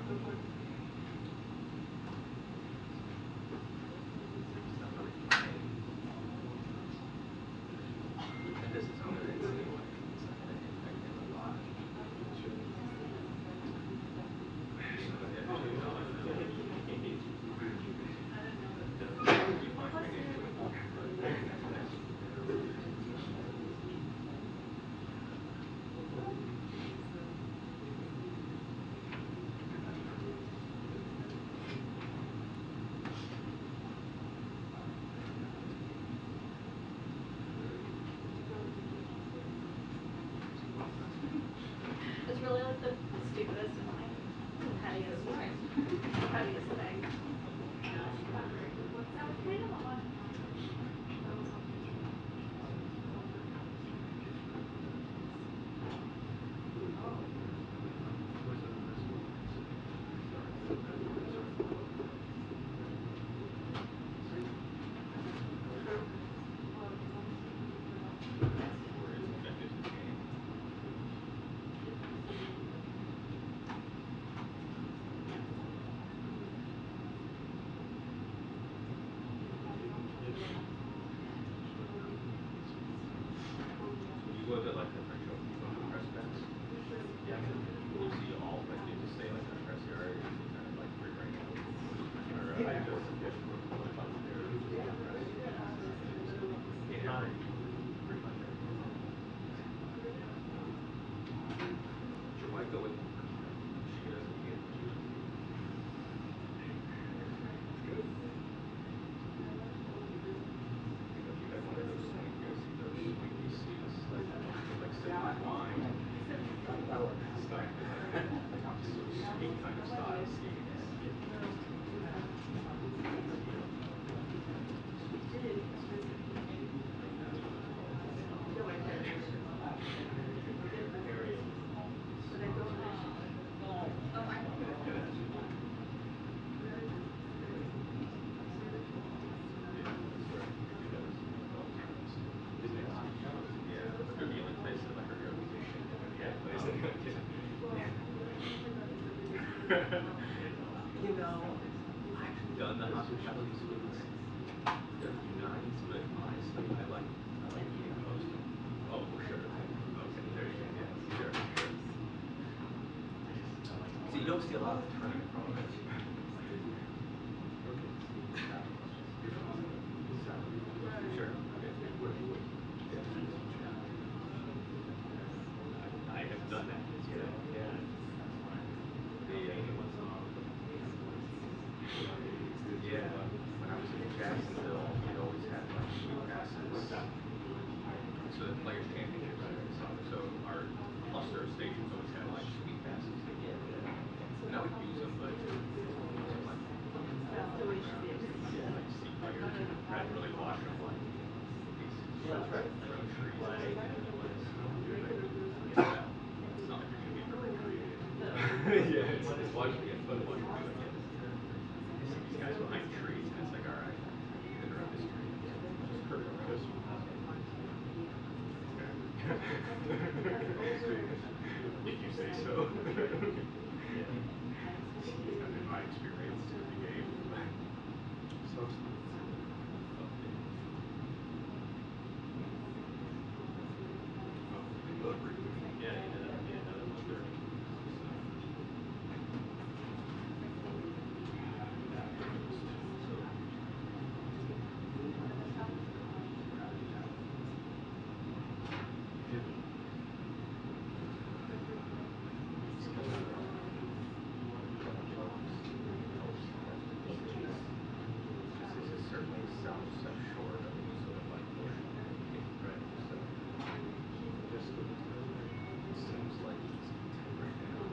And this is under insinuating something that can lie. It's really like the stupidest and like pettiest thing. Pettiest thing. You go to like the press show, you go to press events. Yeah, you see all like you just say like a press area, or you kind of like free right now. Or I just get yeah, pretty much. Did your wife go with? She doesn't get. You got one of those swing, you guys see those swingy seats, like sipping wine. Stuff ski kind of style skating. Yeah, but they're the only place that like are reputation. Yeah, place. You know, I've done the hospitality suites. They're nice, but honestly, I like eating close to them. Oh, sure. Okay, there you go. Yeah, sure, sure. So you don't see a lot of tournament programs. Sure. I have done that. Yeah, yeah. Yeah. When I was in Jacksonville, we'd always had like suite passes. So the Players Championships. So our cluster of stations always had like suite passes. And I would use them, but it wasn't like yeah, like see players. I didn't really watch them like these groceries. Yeah. It's not like you're gonna be able to recreate it. Yeah, it's watching it, but watching it again. You see these guys behind trees, and it's like, all right, you've been around this tree. Just curve around. If you say so. Yeah. It's kind of my experience with the game. So. Yeah, another 130. This is certainly south shore of Minnesota by portion. Right. So just seems like it's right now.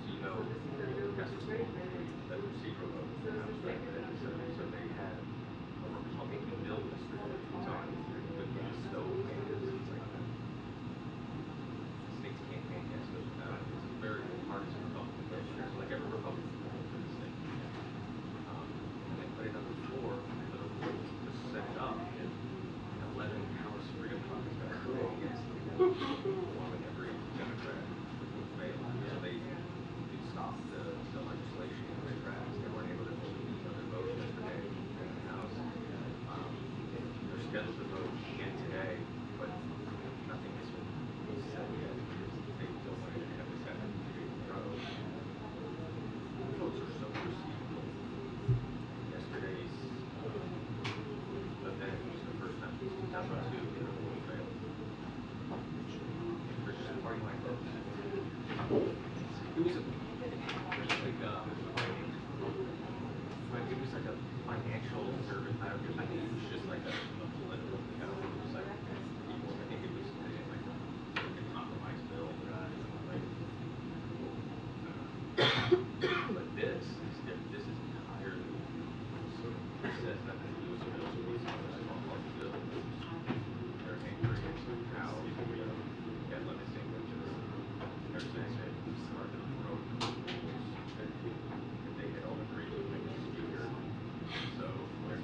So you know, that procedural vote, so they had a Republican bill yesterday telling the stove ban and things like that. The states can't ban gas stoves now. It's a very partisan Republican bill. It was like it was like a financial service. I think it was just like a political account. It was like I think it was like a compromise bill. But this is different. This is entirely. It says that the newest bill was a bill that was they're angry at how yeah, limiting they're saying that are going to promote rules that they had all agreed to make a speaker. So they're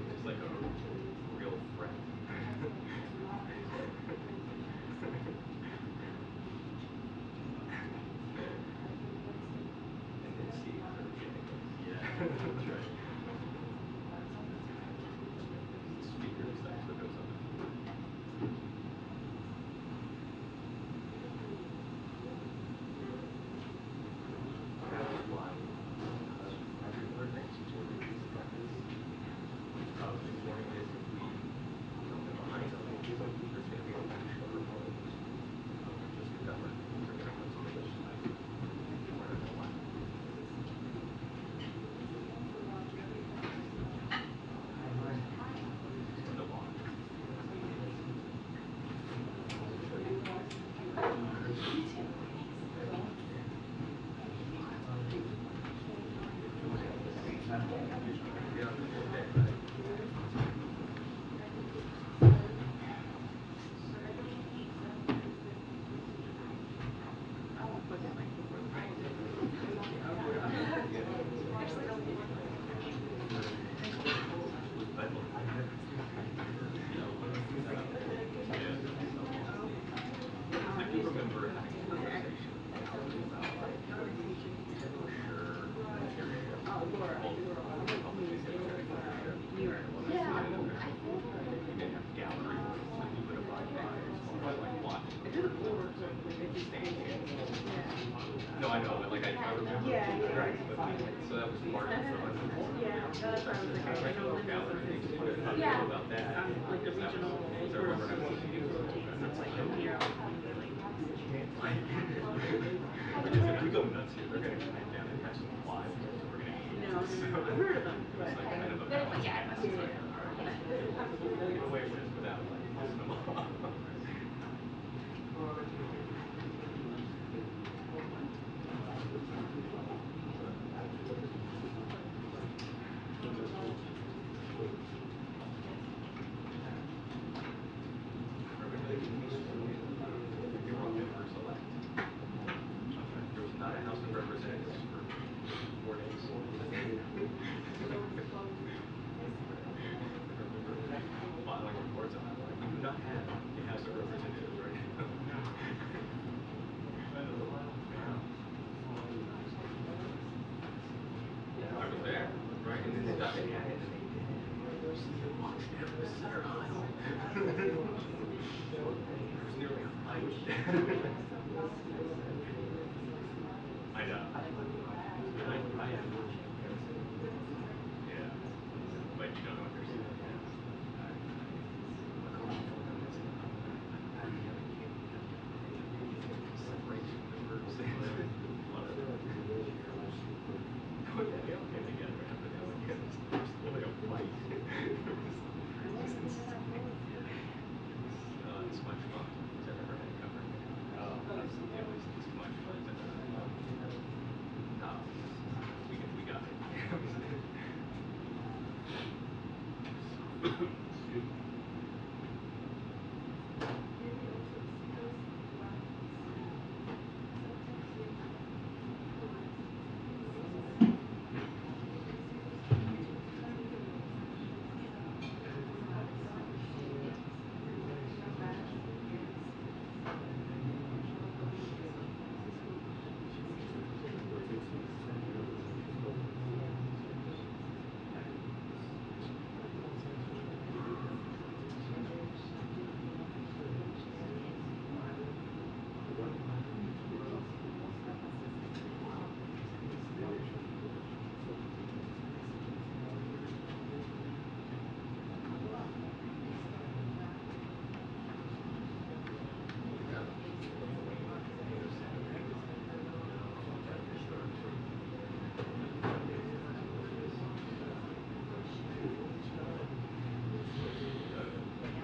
it's like a real threat. And then see yeah, that's right. Speaker decides what goes on the floor. That's why every other next year probably warning is if we don't get behind them, there's going to be a national revolt. Just the government. They're going to put some legislation. We're not going to lie. The law. Yeah, okay, right. I do remember having a conversation about like for sure military That's why I was like, I know Linda was his. Yeah. About that. Like the regional sports association rotates, so like a year out, they're like. If we go nuts here, they're gonna come down and catch some flies, so we're gonna hate No, this. I've heard of them, but It's like kind of a yeah, balance. yeah. It's like, all right, we'll get away with this without like pissing them off. There was not a House of Representatives for 4 days. Filing reports on that. We do not have a House of Representatives right now. I was there, right? And then they got it. Walked down the center aisle. There was nearly a fight. I know. Yeah. But you don't understand. Separation of groups. They all came together after that. Like, yeah, there's literally a fight. It's much fun. Has that ever been covered? It was too much fun. No, we got it.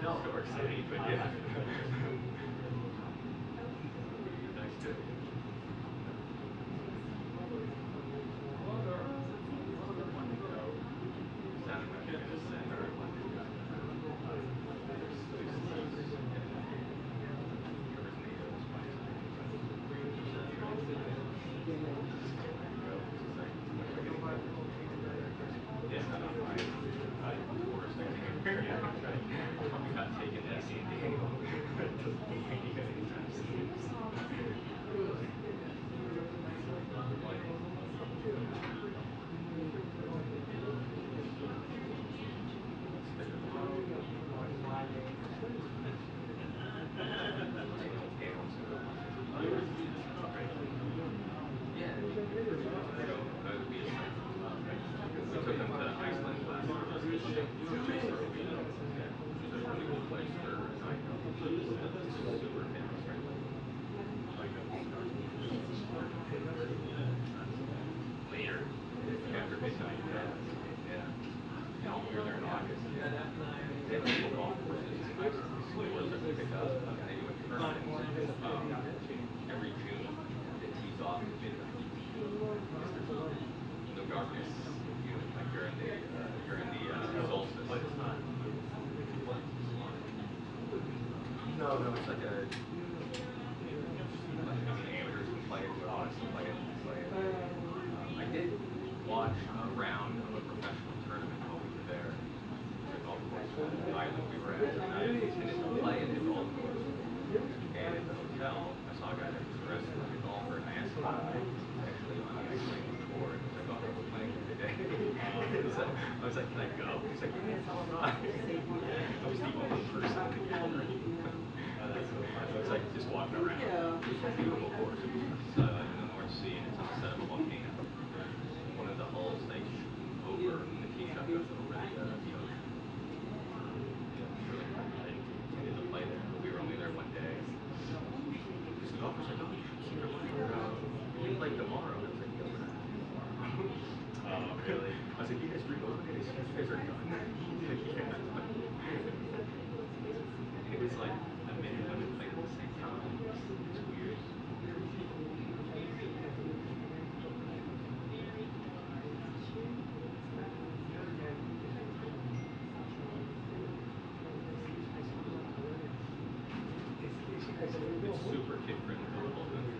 Historic city, but yeah. Nice to sounded like you're gonna send her. Yeah, no, I tourist itinerary. We got taken to San Diego. Yeah. We took them to Iceland last year just to show which is a really cool place. Their is super famous right now. Later. After midnight. Yeah. We were there in August. They have little golf courses in Iceland. Where it's like pick up and they do a tournament every June that tees off at midnight. No darkness, like during the solstice. But it's not. No, it's like a. Amateurs can play it, whoever wants to play it can play it. I did watch a round of a professional tournament while we were there. The golf course island we were at, and I didn't play at the golf course. And at the hotel, I saw a guy that was dressed like a golfer, and I asked him if he was actually on the Icelandic tour, and he's like, "Oh no, we're playing here today." So I was like, "Can I go?" He's like, "Yeah, tell him right." I was the only person in the gallery. I was like just walking around. It's a beautiful course. It's in the North Sea, and it's on the side of a volcano. One of the holes they shoot over the Really? I was like, you guys drink overnight? As soon as you guys are done? Yeah. And it was like the men and women played at the same time. It's weird. It's super kid friendly though, the whole country.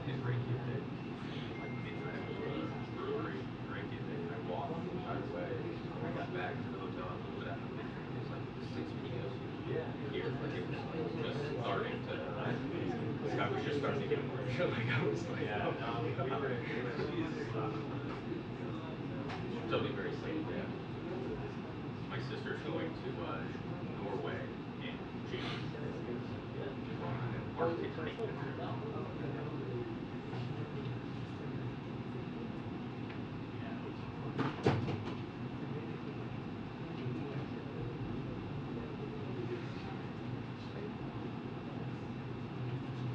In Reykjavik, like midnight, I went to a brewery in Reykjavik, and I walked the entire way. When I got back to the hotel, I looked at the picture, and it was like 6 p.m. here. Like it was like just starting to, the sky was just starting to get orange. Like I was like, oh, she's they'll be very safe. Yeah. My sister's going to Norway in June. Arctic hiking trip.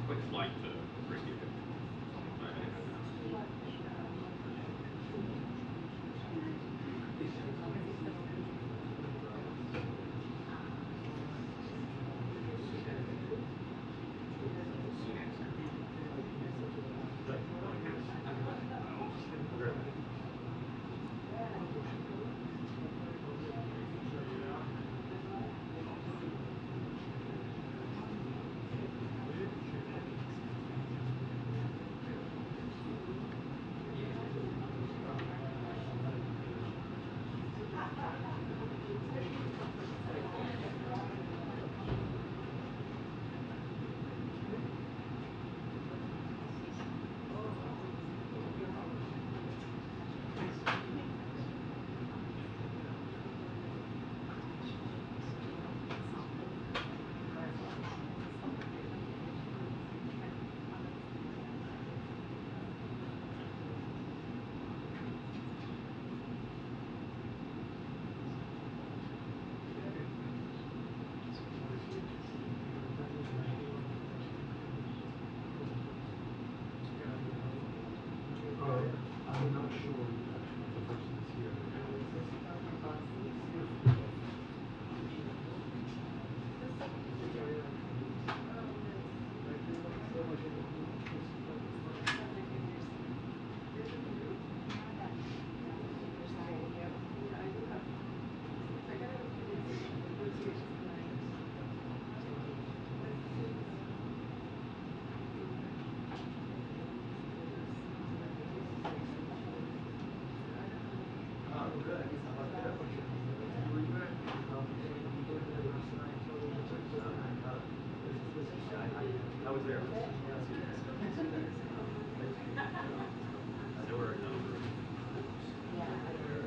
Quick flight to Reykjavik. It's only 5.5 hours. Sunak's country. I'm not sure the person is here. Oh, good. How about that? Where you at? I was there. There were a number of groups there.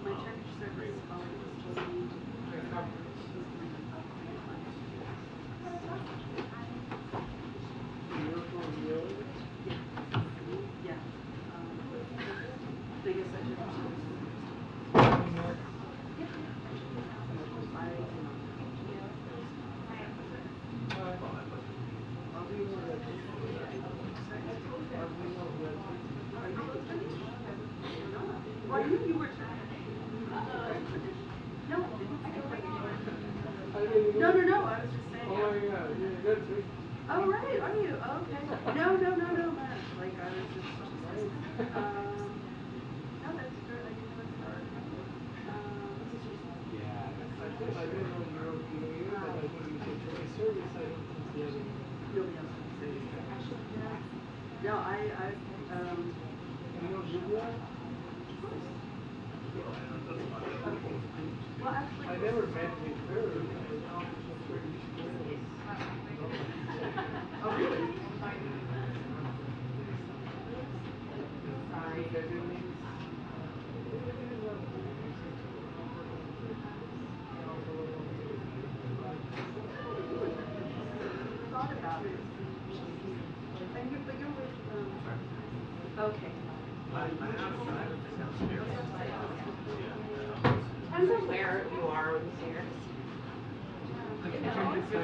My church service phone was totally yeah. Biggest I took Well, I knew you were trying. No, I didn't say what you were. No, I was just saying. Oh my god, yeah, that's me. Oh, right, are you? Oh, okay. No, man. Like, I was just, no, that's good. I didn't know you were, Yeah, I didn't know you were here, but I think you said today's service, I think it's the other one. you'll be able to see. Yeah. No, You know Julia? of course. Well, actually, I never met with her, but she's very sweet. oh, really? Sorry. Thought about it. And but you're with, okay. I have been downstairs. Yeah. Depends on where you are with the stairs. Oh.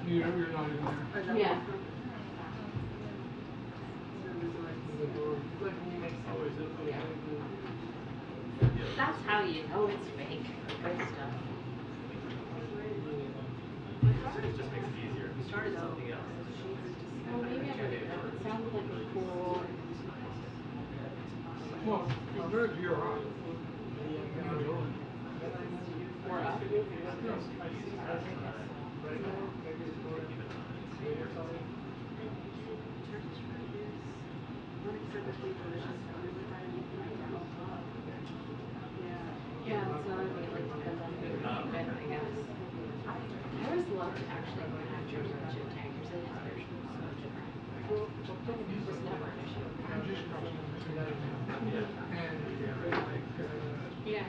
You're not even there. Yeah. That's how you know it's fake. Good stuff. It just makes it easier. We started something else. Well, maybe I would. It sounded like a cool. Well, I'm very GRI. We're up. Yeah, it's not like depends on who you've been, I guess. I always loved actually going after a bunch of tankers. I think their show was so different. It was never an issue. Yeah,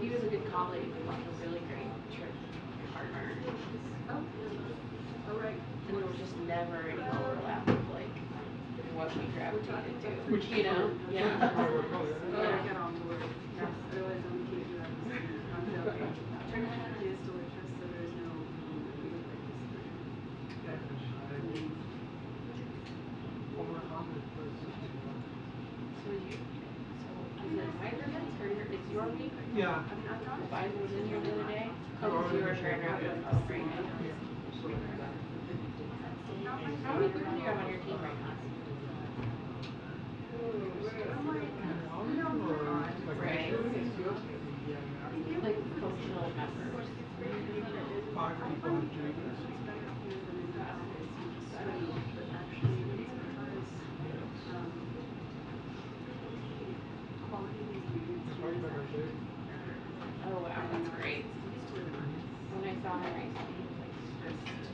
he was a good colleague, like a really great trip partner. Oh, right. And there was just never any overlap of like what we gravitated to. Which, you know? Yeah. Get on board. Yes, otherwise we can't do that. I'm joking. It is delicious, so there's no. So is it my permits or is your week? Yeah. Biden was in here the other day. Oh, because you were trying out with us right now. How many people do you have on your team right now? Right. Like functional members. 5 people on duty. Oh wow, that's great. When I saw him recently, he was like just.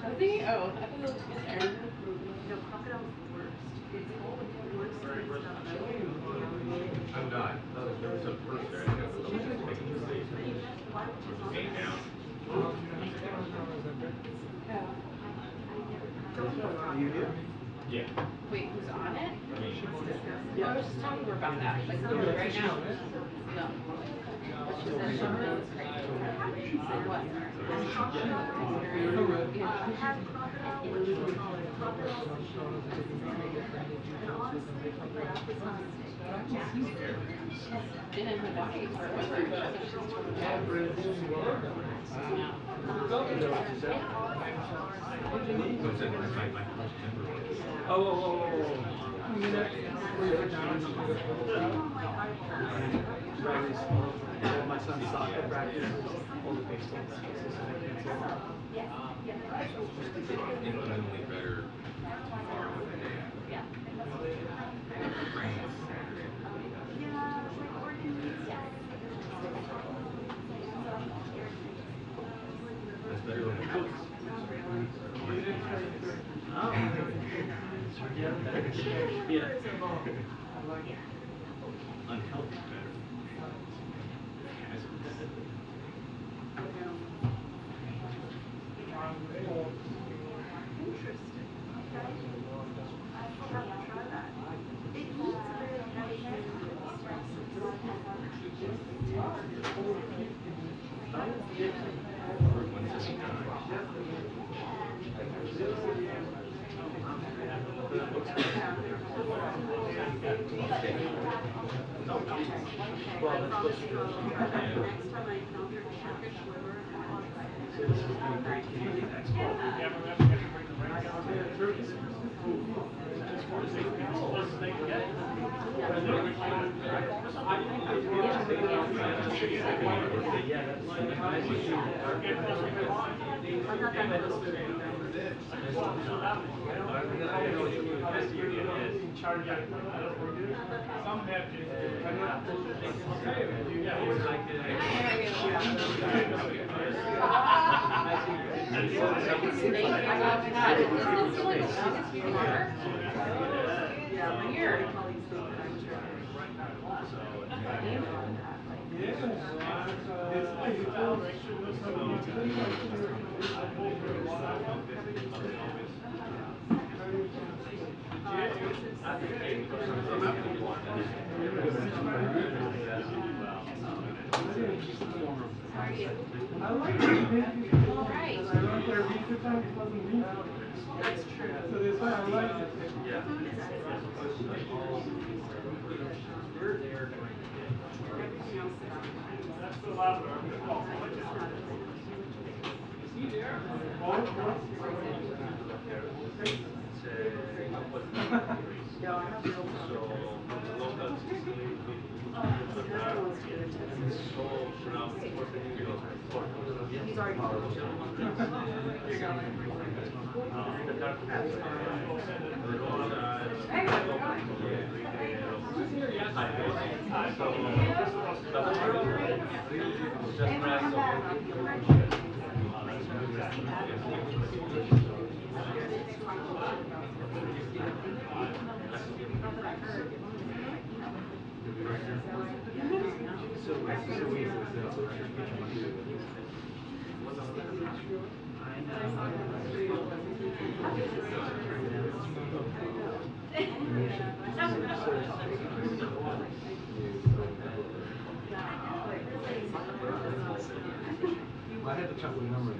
Was he? Oh, I thought it was good there. No, crocodile's the worst. It's all the worst stuff ever. I'm not. There was a person there. I think I was taking the stage. Came down. Yeah. Wait, who's on it? I mean, I was just talking to her about that. Like, right now. No. But she said she knows great. What? And her doctor's her with her. She said she's totally bad. what's it? My My son's soccer practice, all the baseball practices, and I cancel. Incrementally better tomorrow with That's better than the books. Oh. Yeah. Unhealthy better. As a Well, that's supposed to go. Next time I encounter Turkish liver So this is the Great Canadian Expo. Yeah, that's In charge of some have Weird. My colleagues think that I'm trying I like it. All right. I went there research time, it wasn't research. That's true. So that's why I like it. Food is excellent. Everything else that I'm That's the lavender. No, I have real He's already I had to check the numbers.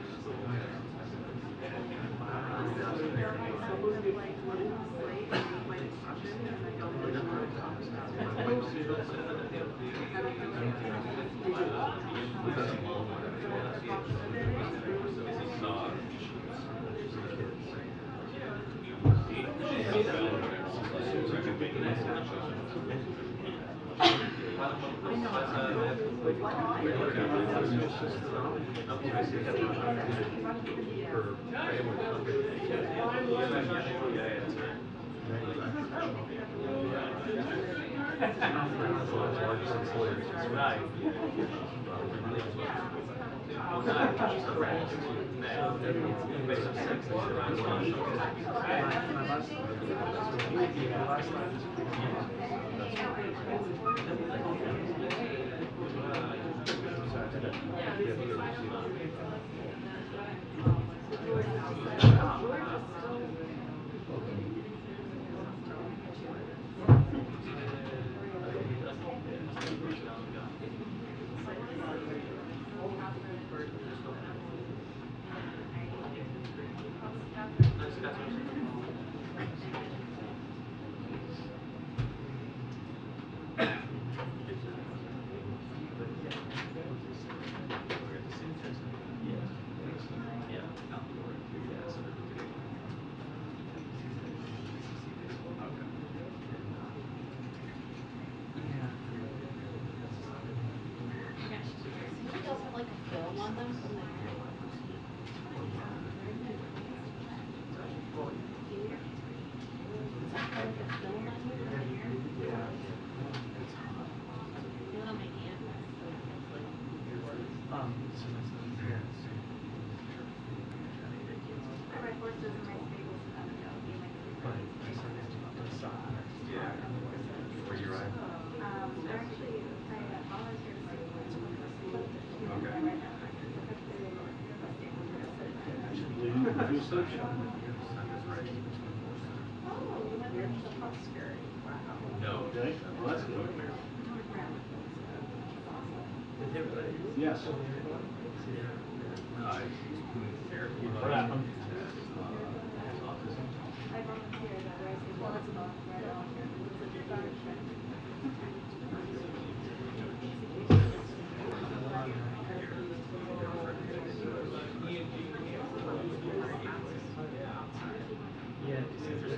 Yes.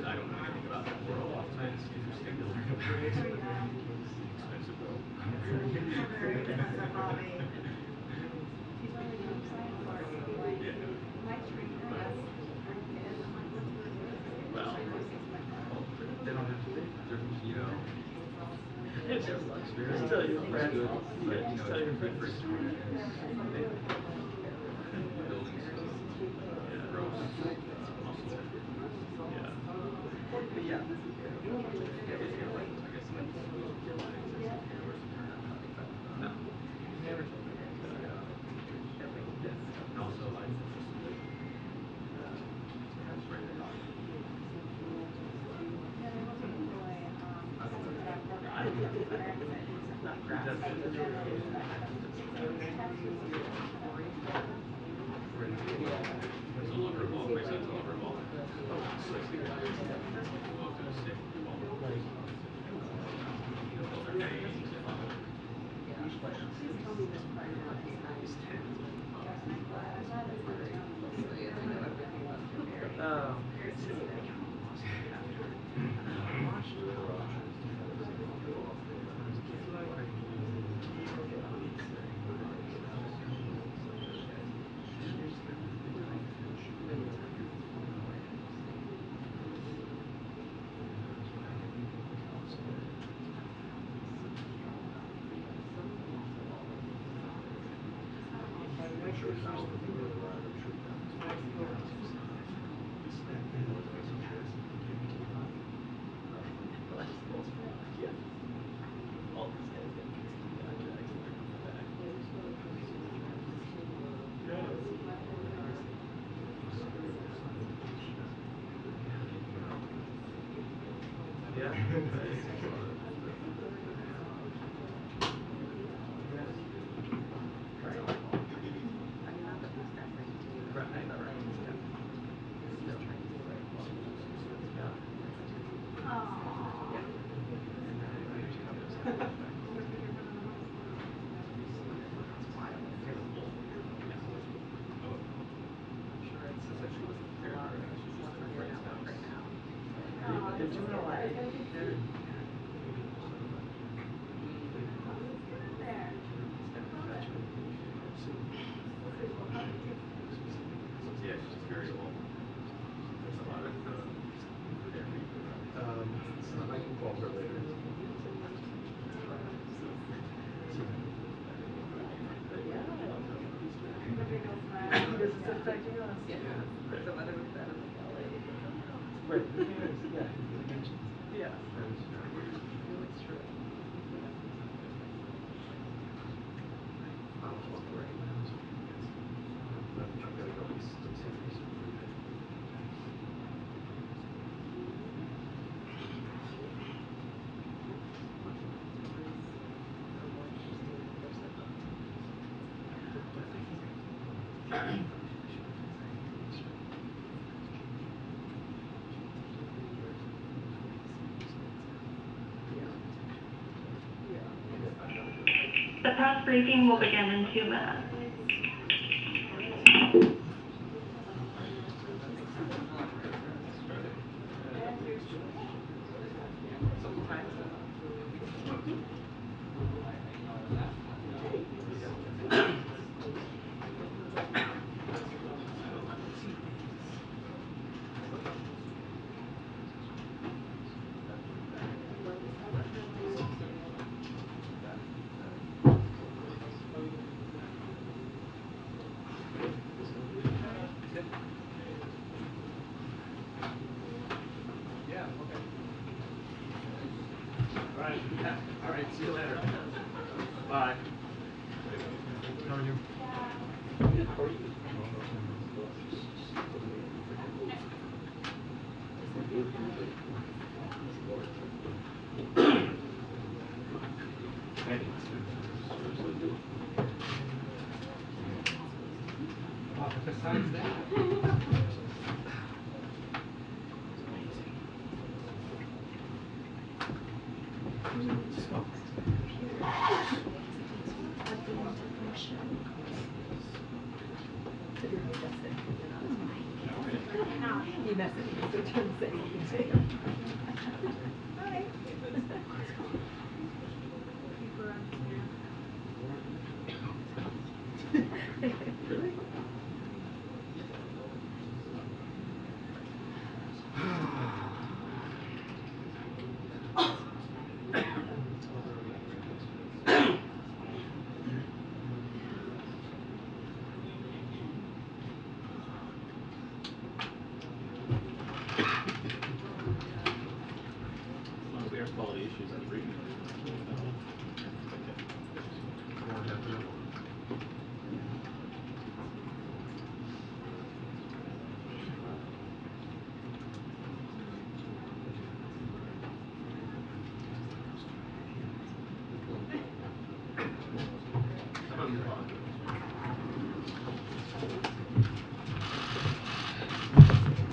I don't know anything about that world. It's interesting to learn about it. Expensive though. Just tell your friends. Good, but you Just know, tell your it's good friends. for institutions, buildings, gross muscle. Yeah. But yeah, it's kind of like, I guess, like universal turnout. No. Never told me. And also, like, right there. It's a longer ball, basically it's a longer ball. So it's like, go up to the stick, ball. Right. Build their veins, funnel. Oh. All these guys got PC contracts and they're coming back. Yeah. They're doing a lot. Yeah, it's just variable. There's a lot of I can call her later. Right. Yeah. Yeah. The press briefing will begin in 2 minutes. All right, see you later. Bye. How are you? How are you? Besides that. He messaged me, so Tim said you can say hi. Really?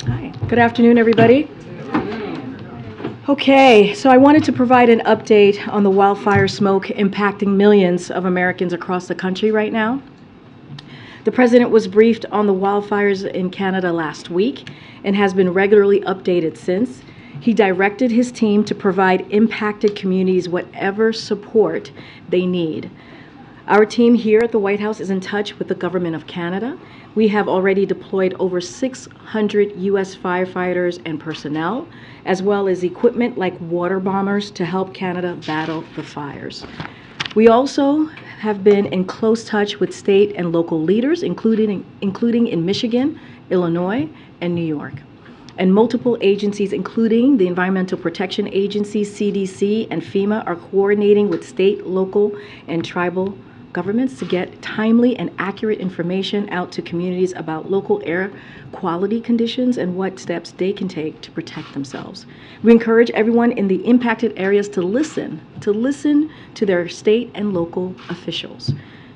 Hi, good afternoon, everybody. Okay, so I wanted to provide an update on the wildfire smoke impacting millions of Americans across the country right now. The president was briefed on the wildfires in Canada last week and has been regularly updated since. He directed his team to provide impacted communities whatever support they need. Our team here at the White House is in touch with the Government of Canada. We have already deployed over 600 U.S. firefighters and personnel, as well as equipment like water bombers to help Canada battle the fires. We also have been in close touch with state and local leaders, including in Michigan, Illinois, and New York. And multiple agencies, including the Environmental Protection Agency, CDC, and FEMA, are coordinating with state, local, and tribal governments to get timely and accurate information out to communities about local air quality conditions and what steps they can take to protect themselves. We encourage everyone in the impacted areas to listen to their state and local officials.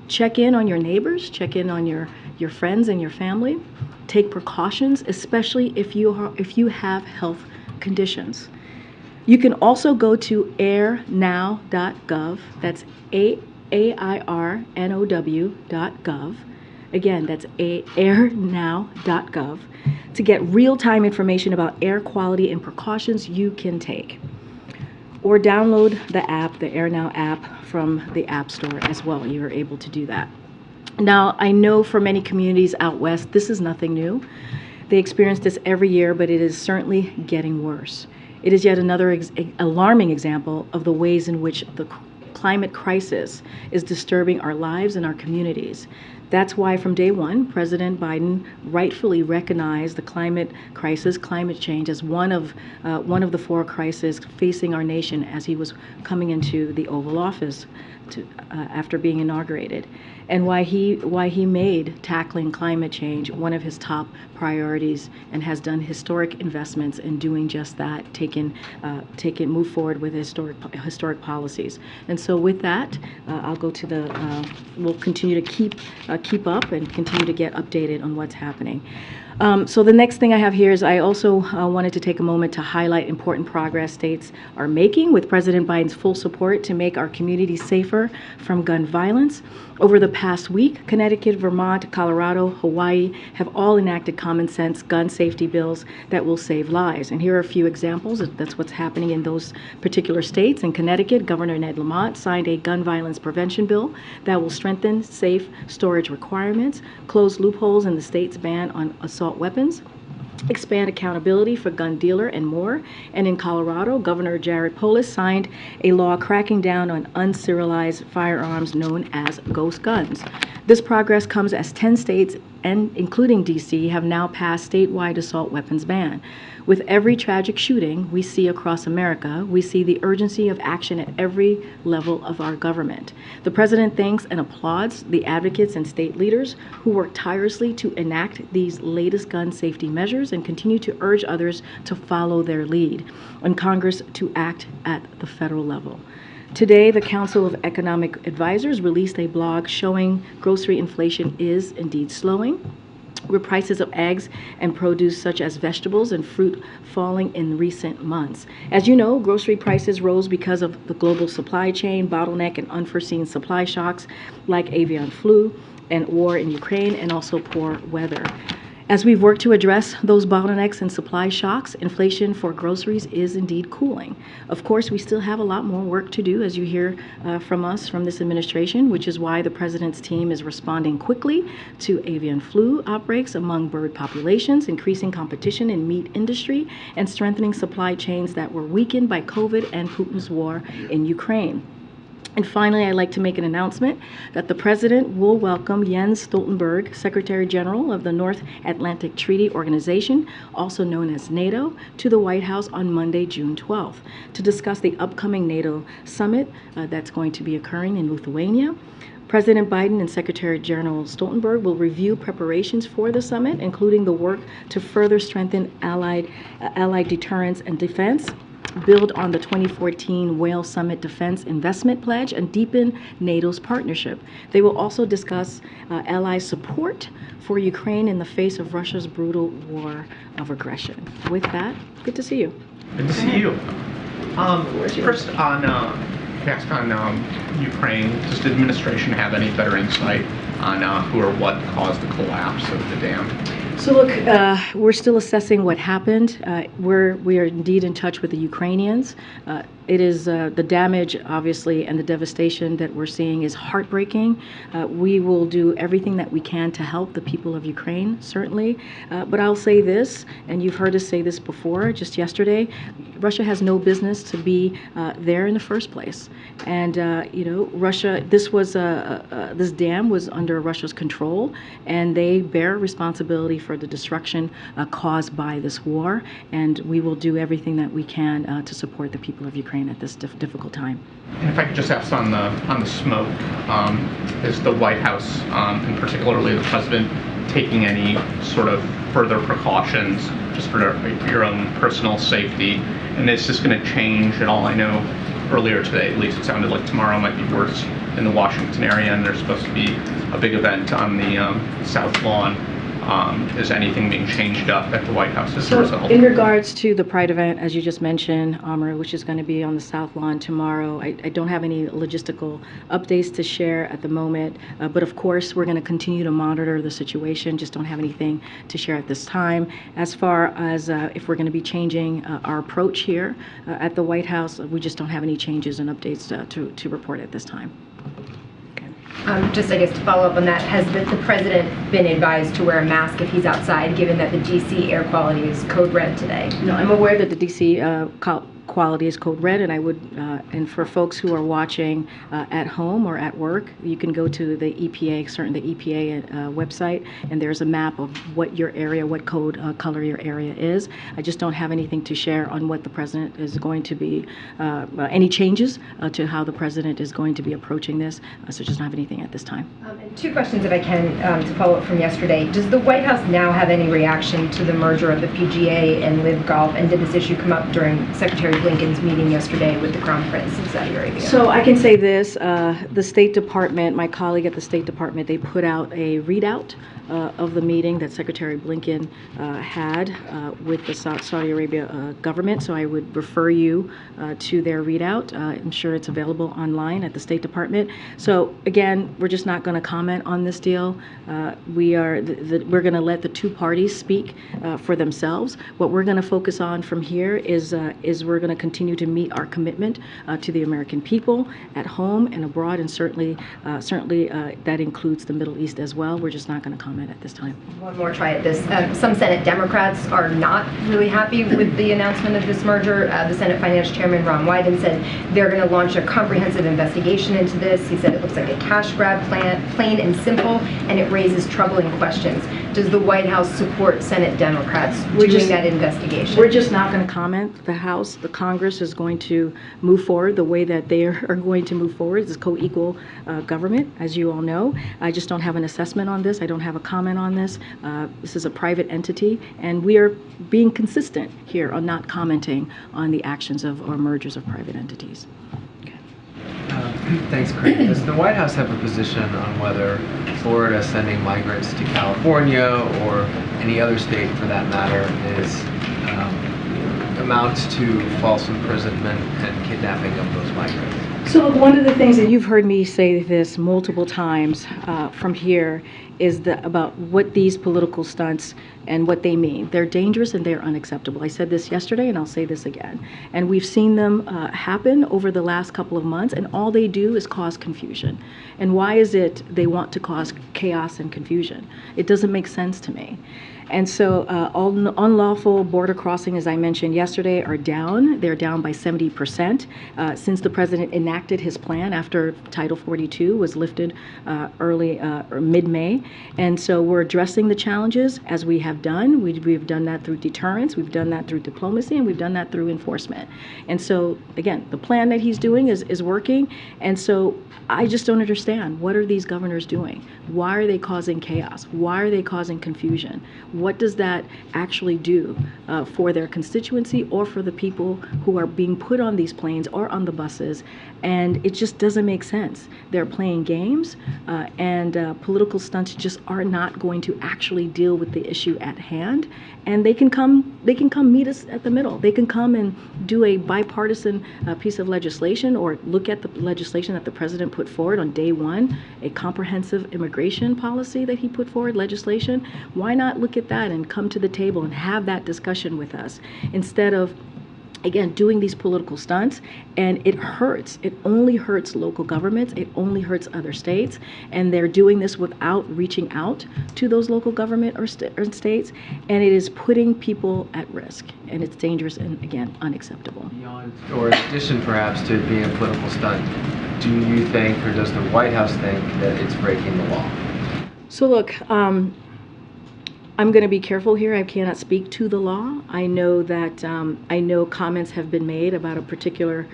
Check in on your neighbors, check in on your friends and your family. Take precautions, especially if you have health conditions. You can also go to airnow.gov. That's AIRNOW.gov. Again, that's airnow.gov to get real-time information about air quality and precautions you can take. Or download the app, the AirNow app, from the App Store as well. You're able to do that. Now, I know for many communities out west, this is nothing new. They experience this every year, but it is certainly getting worse. It is yet another alarming example of the ways in which the climate crisis is disturbing our lives and our communities. That's why from day one, President Biden rightfully recognized the climate crisis, climate change, as one of the four crises facing our nation as he was coming into the Oval Office after being inaugurated, and why he made tackling climate change one of his top priorities and has done historic investments in doing just that, move forward with historic policies. And so with that, I'll go to we'll continue to keep up and continue to get updated on what's happening. So the next thing I have here is I also wanted to take a moment to highlight important progress states are making with President Biden's full support to make our communities safer from gun violence. Over the past week, Connecticut, Vermont, Colorado, Hawaii have all enacted common sense gun safety bills that will save lives. And here are a few examples. That's what's happening in those particular states. In Connecticut, Governor Ned Lamont signed a gun violence prevention bill that will strengthen safe storage requirements, close loopholes in the state's ban on assault weapons, expand accountability for gun dealer, and more. And in Colorado, Governor Jared Polis signed a law cracking down on unserialized firearms known as ghost guns. This progress comes as 10 states, and including D.C., have now passed statewide assault weapons ban. With every tragic shooting we see across America, we see the urgency of action at every level of our government. The president thanks and applauds the advocates and state leaders who work tirelessly to enact these latest gun safety measures and continue to urge others to follow their lead, and Congress to act at the federal level. Today, the Council of Economic Advisors released a blog showing grocery inflation is indeed slowing, with prices of eggs and produce such as vegetables and fruit falling in recent months. As you know, grocery prices rose because of the global supply chain bottleneck and unforeseen supply shocks like avian flu and war in Ukraine, and also poor weather. As we've worked to address those bottlenecks and supply shocks, inflation for groceries is indeed cooling. Of course, we still have a lot more work to do, as you hear from us, from this administration, which is why the president's team is responding quickly to avian flu outbreaks among bird populations, increasing competition in meat industry, and strengthening supply chains that were weakened by COVID and Putin's war in Ukraine. And finally, I'd like to make an announcement that the President will welcome Jens Stoltenberg, Secretary General of the North Atlantic Treaty Organization, also known as NATO, to the White House on Monday, June 12th, to discuss the upcoming NATO summit that's going to be occurring in Lithuania. President Biden and Secretary General Stoltenberg will review preparations for the summit, including the work to further strengthen allied deterrence and defense, build on the 2014 Wales Summit Defense Investment Pledge, and deepen NATO's partnership. They will also discuss ally support for Ukraine in the face of Russia's brutal war of aggression. With that, good to see you. Good to see you. First on Ukraine, does the administration have any better insight on who or what caused the collapse of the dam? So look, we're still assessing what happened. We are indeed in touch with the Ukrainians. It is the damage, obviously, and the devastation that we're seeing is heartbreaking. We will do everything that we can to help the people of Ukraine, certainly. But I'll say this, and you've heard us say this before, just yesterday, Russia has no business to be there in the first place. And, Russia, this dam was under Russia's control, and they bear responsibility for the destruction caused by this war. And we will do everything that we can to support the people of Ukraine at this difficult time. And if I could just ask on the smoke, is the White House, and particularly the President, taking any sort of further precautions just for your own personal safety? And is this going to change at all? I know earlier today, at least it sounded like tomorrow might be worse in the Washington area, and there's supposed to be a big event on the South Lawn. Is anything being changed up at the White House as a result? In regards to the Pride event, as you just mentioned, Amr, which is going to be on the South Lawn tomorrow, I don't have any logistical updates to share at the moment, but of course we're going to continue to monitor the situation, just don't have anything to share at this time. As far as if we're going to be changing our approach here at the White House, we just don't have any changes and updates to report at this time. Just, I guess, to follow up on that, has the President been advised to wear a mask if he's outside, given that the D.C. air quality is code red today? No, I'm aware that the D.C. Quality is code red, and I would, and for folks who are watching at home or at work, you can go to the EPA, the EPA website, and there's a map of what your area, what code color your area is. I just don't have anything to share on what the President is going to be, any changes to how the President is going to be approaching this, so just don't have anything at this time. And two questions, if I can, to follow up from yesterday. Does the White House now have any reaction to the merger of the PGA and Live Golf, and did this issue come up during Secretary Blinken's meeting yesterday with the Crown Prince of Saudi Arabia? So I can say this, the State Department, my colleague at the State Department, they put out a readout of the meeting that Secretary Blinken had with the Saudi Arabia government. So I would refer you to their readout. I'm sure it's available online at the State Department. So again, we're just not going to comment on this deal. We're going to let the two parties speak for themselves. What we're going to focus on from here is we're going to continue to meet our commitment to the American people at home and abroad, and certainly that includes the Middle East as well. We're just not going to comment at this time. One more try at this. Some Senate Democrats are not really happy with the announcement of this merger. The Senate Finance Chairman Ron Wyden said they're going to launch a comprehensive investigation into this. He said it looks like a cash grab plan, plain and simple, and it raises troubling questions. Does the White House support Senate Democrats doing that investigation? We're just not going to comment. The House, the Congress is going to move forward the way that they are going to move forward. It's co-equal government, as you all know. I just don't have an assessment on this. I don't have a comment on this. This is a private entity, and we are being consistent here on not commenting on the actions of or mergers of private entities. Thanks, Karine. Does the White House have a position on whether Florida sending migrants to California or any other state, for that matter, amounts to false imprisonment and kidnapping of those migrants? So one of the things that you've heard me say this multiple times from here is about what these political stunts and what they mean. They're dangerous and they're unacceptable. I said this yesterday and I'll say this again. And we've seen them happen over the last couple of months, and all they do is cause confusion. And why is it they want to cause chaos and confusion? It doesn't make sense to me. And so all unlawful border crossing, as I mentioned yesterday, are down. They're down by 70% since the President enacted enacted his plan after Title 42 was lifted early or mid-May. And so we're addressing the challenges as we have done. We've done that through deterrence, we've done that through diplomacy, and we've done that through enforcement. And so, again, the plan that he's doing is working. And so I just don't understand. What are these governors doing? Why are they causing chaos? Why are they causing confusion? What does that actually do for their constituency or for the people who are being put on these planes or on the buses? And it just doesn't make sense. They're playing games, and political stunts just are not going to actually deal with the issue at hand. And they can come meet us at the middle. They can come and do a bipartisan piece of legislation, or look at the legislation that the president put forward on day one, a comprehensive immigration policy that he put forward, legislation. Why not look at that and come to the table and have that discussion with us, instead of, again, doing these political stunts? And it hurts. It only hurts local governments. It only hurts other states. And they're doing this without reaching out to those local government or states. And it is putting people at risk. And it's dangerous and, again, unacceptable. Beyond, or in addition perhaps to being a political stunt, do you think, or does the White House think, that it's breaking the law? So look, I'm going to be careful here. I cannot speak to the law. I know that I know comments have been made about a particular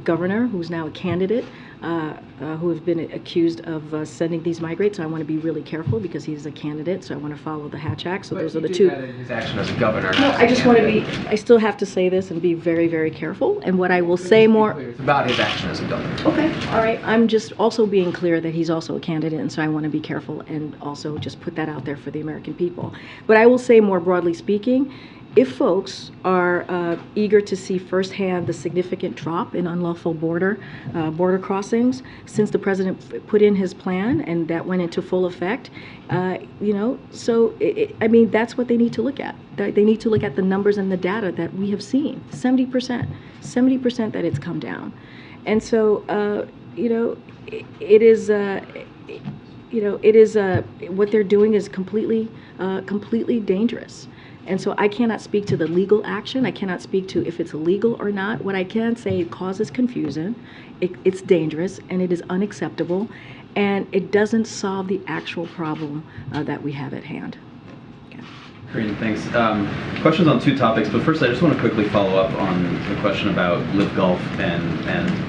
governor who's now a candidate who has been accused of sending these migrants. So I want to be really careful because he's a candidate. So I want to follow the Hatch Act. So But those are the he two. did that in his action as a governor. No, I just want to be. I still have to say this and be very, very careful. And what I will say more. It's about his action as a governor. Okay, all right. I'm just also being clear that he's also a candidate, and so I want to be careful and also just put that out there for the American people. But I will say, more broadly speaking, if folks are eager to see firsthand the significant drop in unlawful border crossings since the president put in his plan and that went into full effect, so I mean, that's what they need to look at. They need to look at the numbers and the data that we have seen. 70% that it's come down. And so, it is, what they're doing is completely dangerous. And so I cannot speak to the legal action. I cannot speak to if it's illegal or not. What I can say, it causes confusion, it's dangerous, and it is unacceptable, and it doesn't solve the actual problem that we have at hand. Okay. Karine, thanks. Questions on two topics, but first I just want to quickly follow up on the question about LIV Golf and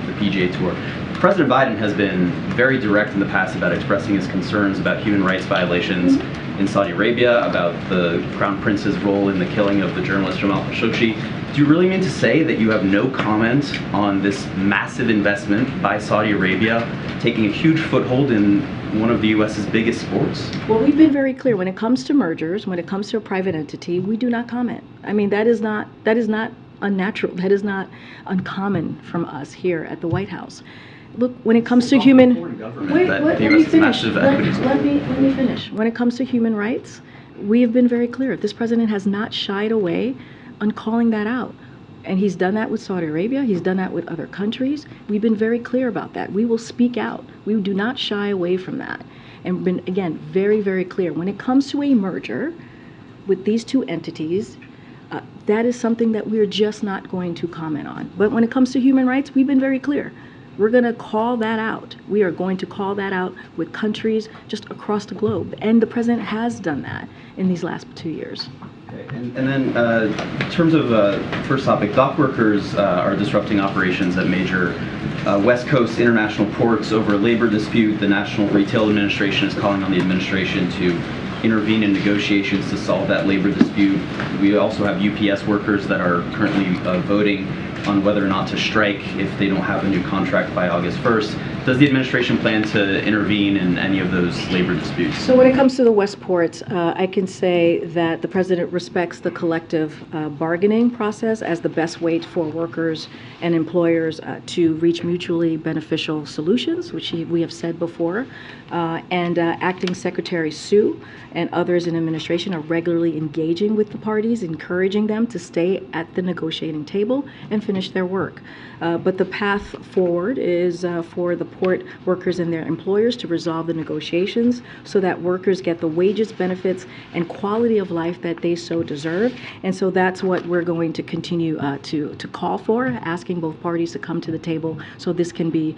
the PGA Tour. President Biden has been very direct in the past about expressing his concerns about human rights violations in Saudi Arabia, about the Crown Prince's role in the killing of the journalist Jamal Khashoggi. Do you really mean to say that you have no comment on this massive investment by Saudi Arabia taking a huge foothold in one of the U.S.'s biggest sports? Well, we've been very clear. When it comes to mergers, when it comes to a private entity, we do not comment. I mean, that is not unnatural. That is not uncommon from us here at the White House. Look, when it comes to human, let me finish. Let me finish. When it comes to human rights, we have been very clear. This president has not shied away on calling that out. And he's done that with Saudi Arabia. He's done that with other countries. We've been very clear about that. We will speak out. We do not shy away from that. And been, again, very, very clear. When it comes to a merger with these two entities, that is something that we're just not going to comment on. But when it comes to human rights, we've been very clear. We're going to call that out. We are going to call that out with countries just across the globe. And the president has done that in these last 2 years. Okay. And then in terms of first topic, dock workers are disrupting operations at major West Coast international ports over a labor dispute. The National Retail Administration is calling on the administration to intervene in negotiations to solve that labor dispute. We also have UPS workers that are currently voting on whether or not to strike if they don't have a new contract by August 1st. Does the administration plan to intervene in any of those labor disputes? So when it comes to the West ports, I can say that the president respects the collective bargaining process as the best way for workers and employers to reach mutually beneficial solutions, which we have said before. And Acting Secretary Sue and others in administration are regularly engaging with the parties, encouraging them to stay at the negotiating table and finish their work. But the path forward is for the port workers and their employers to resolve the negotiations so that workers get the wages, benefits, and quality of life that they so deserve. And so that's what we're going to continue to call for, asking both parties to come to the table so this can be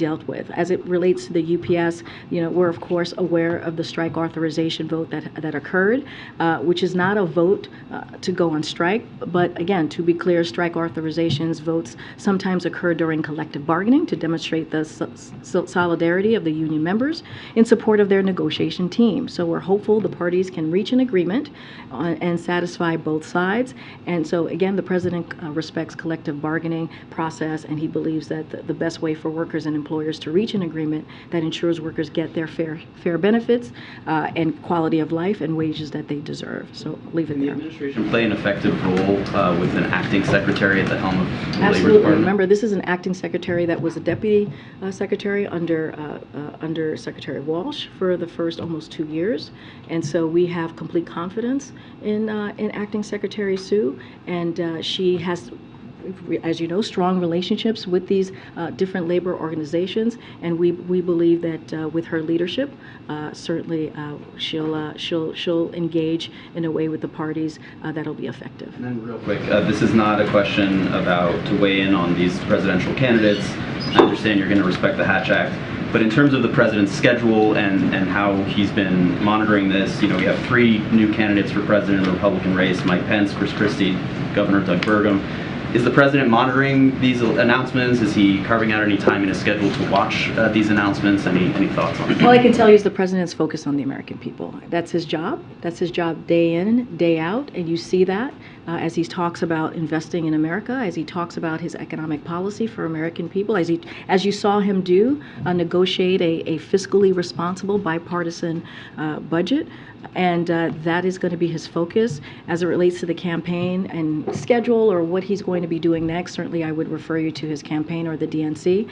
dealt with. As it relates to the UPS, we're of course aware of the strike authorization vote that occurred, which is not a vote to go on strike. But again, to be clear, strike authorizations votes sometimes occur during collective bargaining to demonstrate the solidarity of the union members in support of their negotiation team. So we're hopeful the parties can reach an agreement and satisfy both sides. And so again, the president respects collective bargaining process, and he believes that the best way for workers and employers to reach an agreement that ensures workers get their fair benefits and quality of life and wages that they deserve. So leave it there. Can the administration play an effective role with an acting secretary at the helm of the Labor Absolutely. Department? Remember, this is an acting secretary that was a deputy secretary under Secretary Walsh for the first almost 2 years, and so we have complete confidence in acting Secretary Sue, and she has, as you know, strong relationships with these different labor organizations, and we believe that with her leadership, certainly she'll engage in a way with the parties that'll be effective. And then real quick, this is not a question about to weigh in on these presidential candidates. I understand you're going to respect the Hatch Act, but in terms of the president's schedule and how he's been monitoring this, we have 3 new candidates for president in the Republican race: Mike Pence, Chris Christie, Governor Doug Burgum. Is the president monitoring these announcements? Is he carving out any time in his schedule to watch these announcements? Any thoughts on it? All I can tell you is the president's focused on the American people. That's his job. That's his job day in, day out, and you see that as he talks about investing in America, as he talks about his economic policy for American people, as you saw him do, negotiate a fiscally responsible bipartisan budget. And that is going to be his focus as it relates to the campaign and schedule or what he's going to be doing next. Certainly, I would refer you to his campaign or the DNC.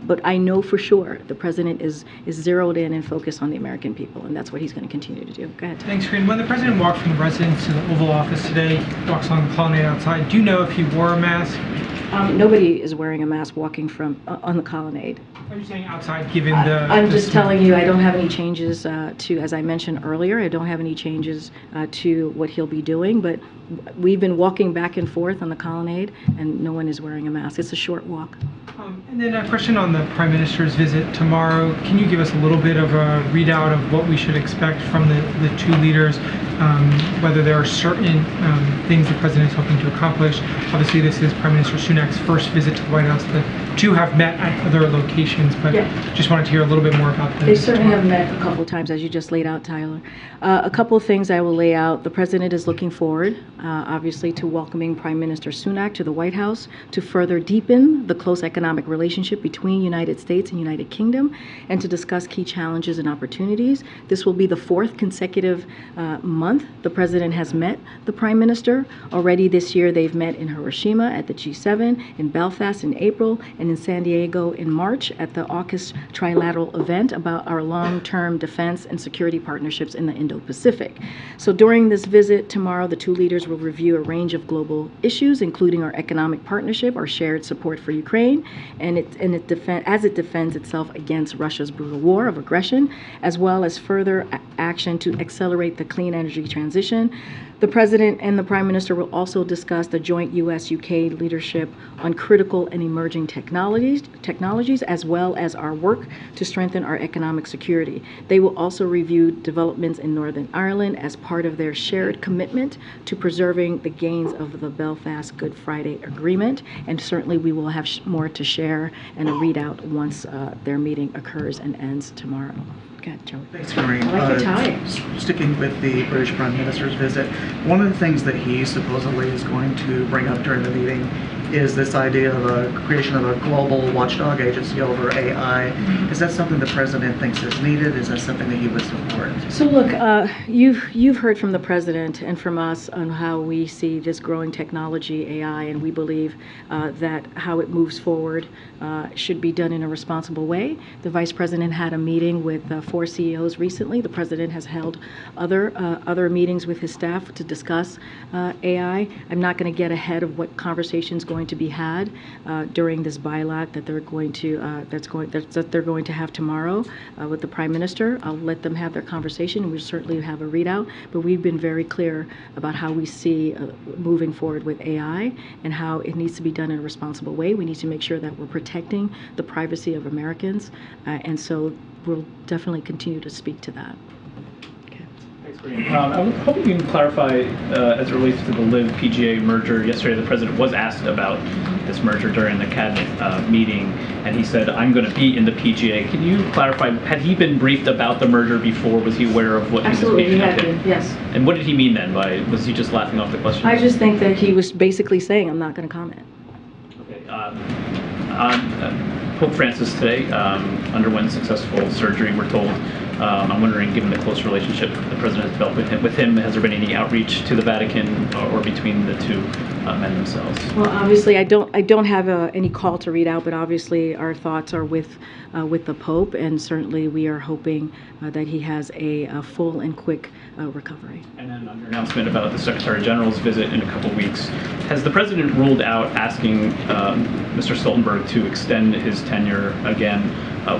But I know for sure the president is zeroed in and focused on the American people, and that's what he's going to continue to do. Go ahead. Thanks, Karine. When the president walked from the residence to the Oval Office today, walks along the colonnade outside, do you know if he wore a mask? Nobody is wearing a mask walking on the colonnade. Are you saying outside, given the... I'm just telling you, I don't have any changes as I mentioned earlier, I don't have any changes to what he'll be doing, but we've been walking back and forth on the colonnade, and no one is wearing a mask. It's a short walk. And then a question on the Prime Minister's visit tomorrow. Can you give us a little bit of a readout of what we should expect from the 2 leaders, whether there are certain things the president is hoping to accomplish? Obviously, this is Prime Minister Sunak's first visit to the White House. The 2 have met at other locations, but just wanted to hear a little bit more about this. They certainly have met a couple of times, as you just laid out, Tyler. A couple of things I will lay out. The president is looking forward, obviously, to welcoming Prime Minister Sunak to the White House to further deepen the close economic relationship between United States and United Kingdom, and to discuss key challenges and opportunities. This will be the 4th consecutive month the president has met the Prime Minister. Already this year, they've met in Hiroshima at the G7, in Belfast in April, and in San Diego in March at the AUKUS trilateral event about our long-term defense and security partnerships in the Indo-Pacific. So during this visit tomorrow, the 2 leaders will review a range of global issues, including our economic partnership, our shared support for Ukraine, and as it defends itself against Russia's brutal war of aggression, as well as further action to accelerate the clean energy transition. The President and the Prime Minister will also discuss the joint U.S.-UK leadership on critical and emerging technologies, as well as our work to strengthen our economic security. They will also review developments in Northern Ireland as part of their shared commitment to preserving the gains of the Belfast Good Friday Agreement, and certainly we will have more to share and a readout once their meeting occurs and ends tomorrow. Go ahead, Joey. Thanks, Karine. I like your tie. Sticking with the British Prime Minister's visit, one of the things that he supposedly is going to bring up during the meeting is this idea of a creation of a global watchdog agency over AI. Is that something the president thinks is needed? Is that something that he would support? So look, you've heard from the president and from us on how we see this growing technology, AI, and we believe that how it moves forward should be done in a responsible way. The vice president had a meeting with 4 CEOs recently. The president has held other meetings with his staff to discuss AI. I'm not going to get ahead of what conversations going to be had during this bilat that they're going to have tomorrow with the Prime Minister. I'll let them have their conversation, and we certainly have a readout. But we've been very clear about how we see moving forward with AI and how it needs to be done in a responsible way. We need to make sure that we're protecting the privacy of Americans, and so we'll definitely continue to speak to that. I was hoping you can clarify as it relates to the Live-PGA merger. Yesterday, the president was asked about this merger during the cabinet meeting, and he said, "I'm going to be in the PGA." Can you clarify? Had he been briefed about the merger before? Was he aware of what Absolutely, he was he being? had been, yes. And what did he mean then? Was he just laughing off the question? I just think that he was basically saying, "I'm not going to comment." Okay. Pope Francis today underwent successful surgery, we're told. I'm wondering, given the close relationship the president has developed with him, has there been any outreach to the Vatican or between the two men themselves? Well, obviously, I don't have any call to read out, but obviously our thoughts are with the Pope, and certainly we are hoping that he has a full and quick recovery. And then on your announcement about the Secretary General's visit in a couple weeks, has the president ruled out asking Mr. Stoltenberg to extend his tenure again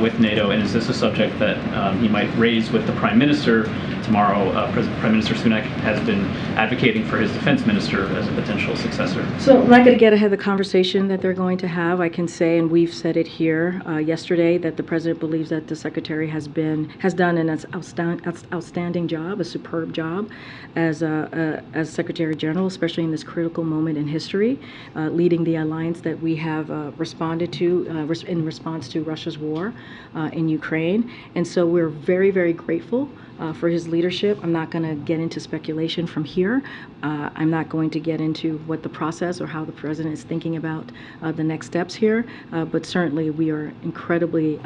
with NATO, and is this a subject that he might raise with the Prime Minister tomorrow? Prime Minister Sunak has been advocating for his defense minister as a potential successor. So I'm not going to get ahead of the conversation that they're going to have. I can say, and we've said it here yesterday, that the president believes that the secretary has done an outstanding job, a superb job as Secretary General, especially in this critical moment in history, leading the alliance that we have responded to in response to Russia's war in Ukraine. And so we're very, very grateful for his leadership. I'm not going to get into speculation from here. I'm not going to get into what the process or how the president is thinking about the next steps here. But certainly we are incredibly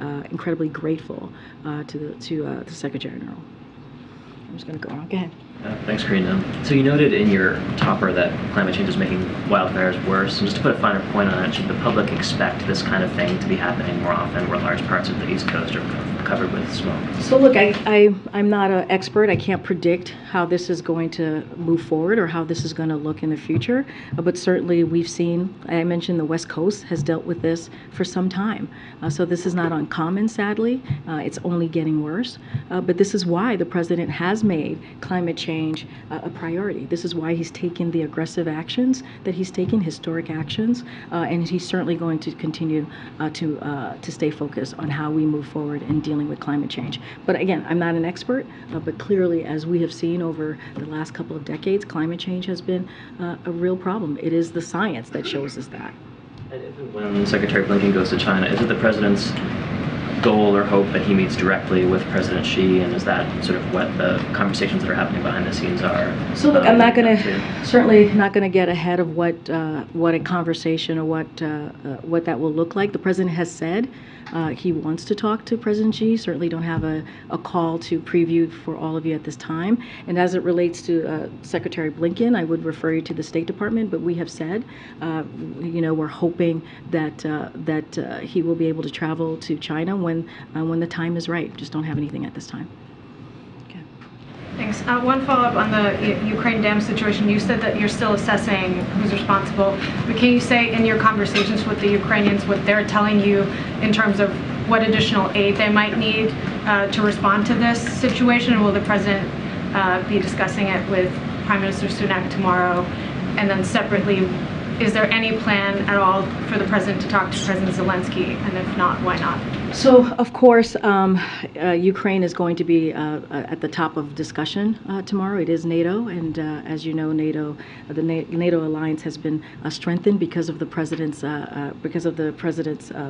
grateful to the Secretary General. I'm just going to go on. Go ahead. Thanks, Karine. So you noted in your topper that climate change is making wildfires worse. And just to put a finer point on it, should the public expect this kind of thing to be happening more often where large parts of the East Coast are covered with smoke? So look, I'm not an expert. I can't predict how this is going to move forward or how this is going to look in the future. But certainly we've seen, I mentioned the West Coast has dealt with this for some time. So this is not uncommon, sadly. It's only getting worse. But this is why the president has made climate change a priority. This is why he's taken the aggressive actions that he's taken, historic actions, and he's certainly going to continue to stay focused on how we move forward in dealing with climate change. But again, I'm not an expert, but clearly, as we have seen over the last couple of decades, climate change has been a real problem. It is the science that shows us that. And if and when Secretary Blinken goes to China, is it the president's goal or hope that he meets directly with President Xi, and is that sort of what the conversations that are happening behind the scenes are? So look, I'm not going to, certainly not going to get ahead of what a conversation or what that will look like. The president has said he wants to talk to President Xi. Certainly don't have a call to preview for all of you at this time. And as it relates to Secretary Blinken, I would refer you to the State Department, but we have said, we're hoping that he will be able to travel to China when the time is right. Just don't have anything at this time. Okay. Thanks. One follow-up on the Ukraine dam situation. You said that you're still assessing who's responsible, but can you say in your conversations with the Ukrainians what they're telling you in terms of what additional aid they might need to respond to this situation? And will the president be discussing it with Prime Minister Sunak tomorrow? And then separately, is there any plan at all for the president to talk to President Zelensky? And if not, why not? So, of course, Ukraine is going to be at the top of discussion tomorrow. It is NATO, and as you know, the NATO alliance has been strengthened because of the president's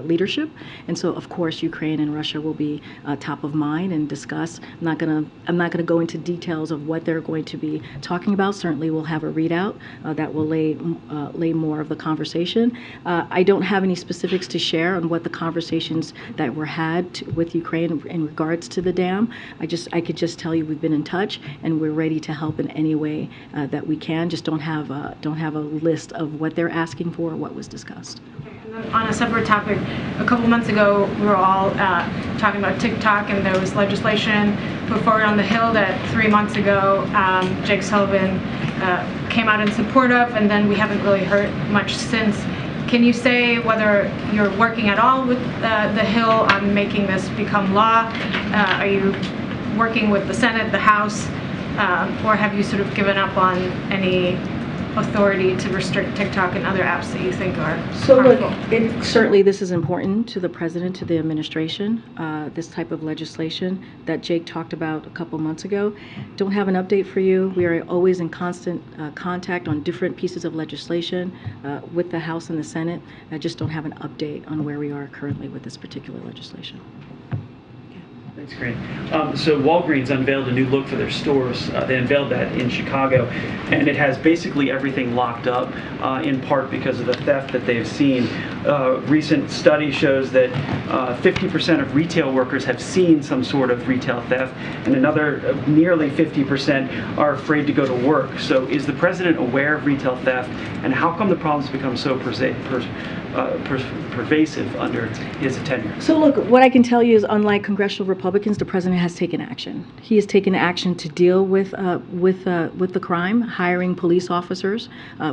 leadership. And so, of course, Ukraine and Russia will be top of mind and discuss. I'm not gonna go into details of what they're going to be talking about. Certainly, we'll have a readout that will lay more of the conversation. I don't have any specifics to share on what the conversations that were had with Ukraine in regards to the dam. I could just tell you we've been in touch and we're ready to help in any way that we can. Just don't have a list of what they're asking for or what was discussed. On a separate topic, a couple months ago, we were all talking about TikTok, and there was legislation put forward on the Hill that 3 months ago, Jake Sullivan came out in support of, and then we haven't really heard much since. Can you say whether you're working at all with the Hill on making this become law? Are you working with the Senate, the House, or have you sort of given up on any authority to restrict TikTok and other apps that you think are So harmful? look, certainly this is important to the president, to the administration, this type of legislation that Jake talked about a couple months ago. Don't have an update for you. We are always in constant contact on different pieces of legislation with the House and the Senate. I just don't have an update on where we are currently with this particular legislation. Thanks, Karine. So Walgreens unveiled a new look for their stores. They unveiled that in Chicago, and it has basically everything locked up, in part because of the theft that they've seen. Recent study shows that 50% of retail workers have seen some sort of retail theft, and another nearly 50% are afraid to go to work. So is the president aware of retail theft, and how come the problems become so pervasive under his tenure? So look, what I can tell you is, unlike congressional Republicans, the president has taken action. He has taken action to deal with the crime, hiring police officers.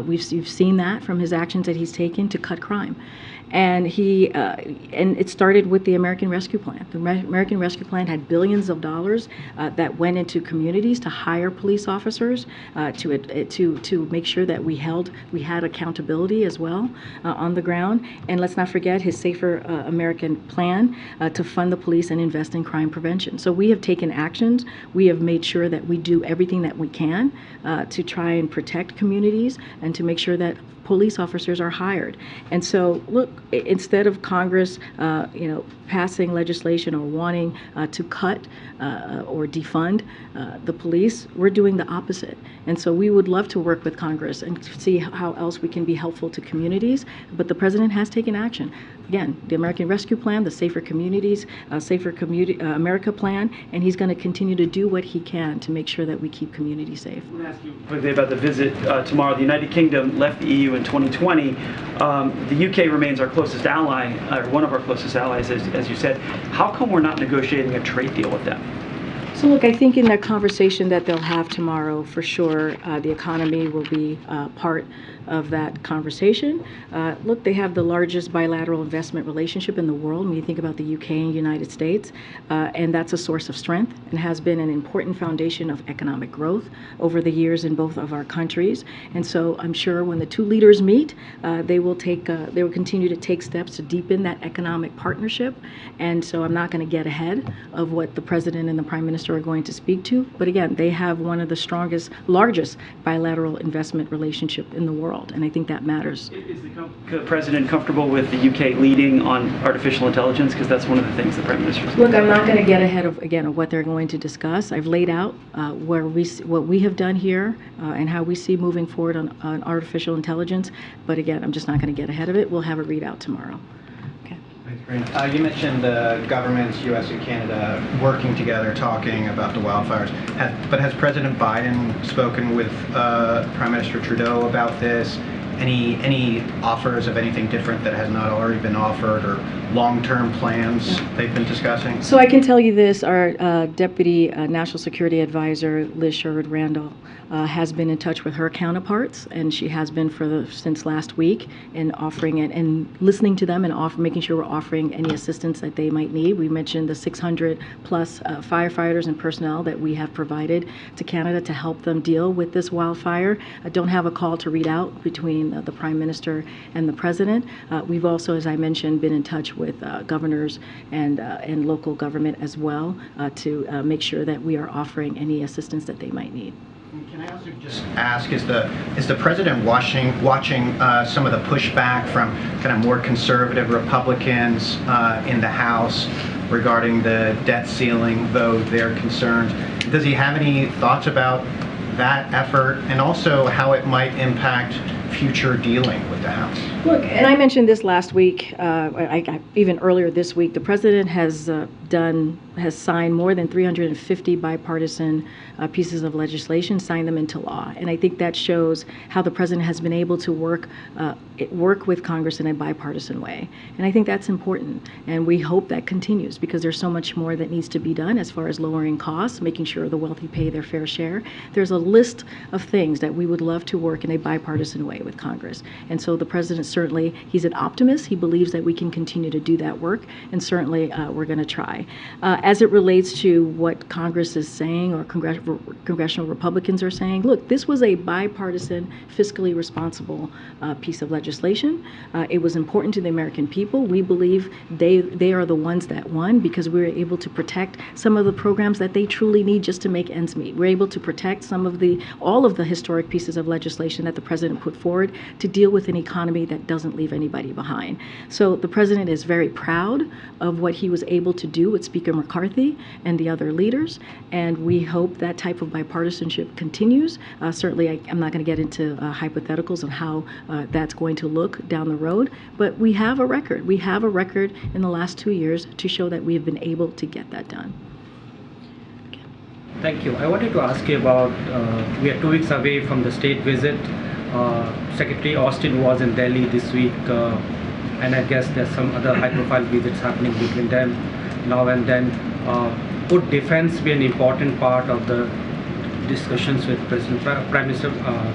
You've seen that from his actions that he's taken to cut crime. And and it started with the American Rescue Plan. The American Rescue Plan had billions of dollars that went into communities to hire police officers to make sure that we had accountability as well on the ground. And let's not forget his Safer American Plan to fund the police and invest in crime prevention. So we have taken actions. We have made sure that we do everything that we can to try and protect communities and to make sure that police officers are hired. And so, look, instead of Congress, passing legislation or wanting to cut or defund the police, we're doing the opposite. And so we would love to work with Congress and see how else we can be helpful to communities. But the president has taken action. Again, the American Rescue Plan, the Safer Communities, America Plan, and he's going to continue to do what he can to make sure that we keep communities safe. I want to ask you quickly about the visit tomorrow. The United Kingdom left the EU in 2020. The UK remains our closest ally, or one of our closest allies, as you said. How come we're not negotiating a trade deal with them? So look, I think in that conversation that they'll have tomorrow, for sure, the economy will be part of that conversation. Look, they have the largest bilateral investment relationship in the world when you think about the UK and United States, and that's a source of strength and has been an important foundation of economic growth over the years in both of our countries. And so I'm sure when the two leaders meet, they will continue to take steps to deepen that economic partnership. And so I'm not going to get ahead of what the president and the prime minister are going to speak to. But again, they have one of the largest bilateral investment relationship in the world. And I think that matters. Is the president comfortable with the UK leading on artificial intelligence? Because that's one of the things the prime minister is. Look, I'm not going to get ahead of what they're going to discuss. I've laid out what we have done here and how we see moving forward on artificial intelligence. But again, I'm just not going to get ahead of it. We'll have a readout tomorrow. You mentioned the governments, U.S. and Canada, working together, talking about the wildfires. But has President Biden spoken with Prime Minister Trudeau about this? Any offers of anything different that has not already been offered, or long-term plans they've been discussing? So I can tell you this: our Deputy National Security Advisor, Liz Sherwood-Randall, has been in touch with her counterparts, and she has been since last week, in offering it and listening to them and making sure we're offering any assistance that they might need. We mentioned the 600 plus firefighters and personnel that we have provided to Canada to help them deal with this wildfire. I don't have a call to read out between between the Prime Minister and the President. We've also, as I mentioned, been in touch with governors and local government as well to make sure that we are offering any assistance that they might need. Can I also just ask, is the president watching some of the pushback from kind of more conservative Republicans in the House regarding the debt ceiling vote, their concerns? Does he have any thoughts about that effort and also how it might impact future dealing with the House? Look, and I mentioned this last week, even earlier this week, the president has signed more than 350 bipartisan pieces of legislation, signed them into law. And I think that shows how the president has been able to work with Congress in a bipartisan way. And I think that's important. And we hope that continues because there's so much more that needs to be done as far as lowering costs, making sure the wealthy pay their fair share. There's a list of things that we would love to work in a bipartisan way with Congress. And so the president certainly, he's an optimist. He believes that we can continue to do that work. And certainly we're going to try. As it relates to what Congress is saying or congressional Republicans are saying, look, this was a bipartisan, fiscally responsible piece of legislation. It was important to the American people. We believe they are the ones that won because we were able to protect some of the programs that they truly need just to make ends meet. We're able to protect all of the historic pieces of legislation that the president put forward to deal with an economy that doesn't leave anybody behind. So the president is very proud of what he was able to do with Speaker McCarthy and the other leaders, and we hope that type of bipartisanship continues. Certainly, I'm not going to get into hypotheticals on how that's going to look down the road, but we have a record. We have a record in the last 2 years to show that we have been able to get that done. Thank you. I wanted to ask you about, we are 2 weeks away from the state visit. Secretary Austin was in Delhi this week, and I guess there's some other high-profile visits happening between them now and then. Would defense be an important part of the discussions with Prime Minister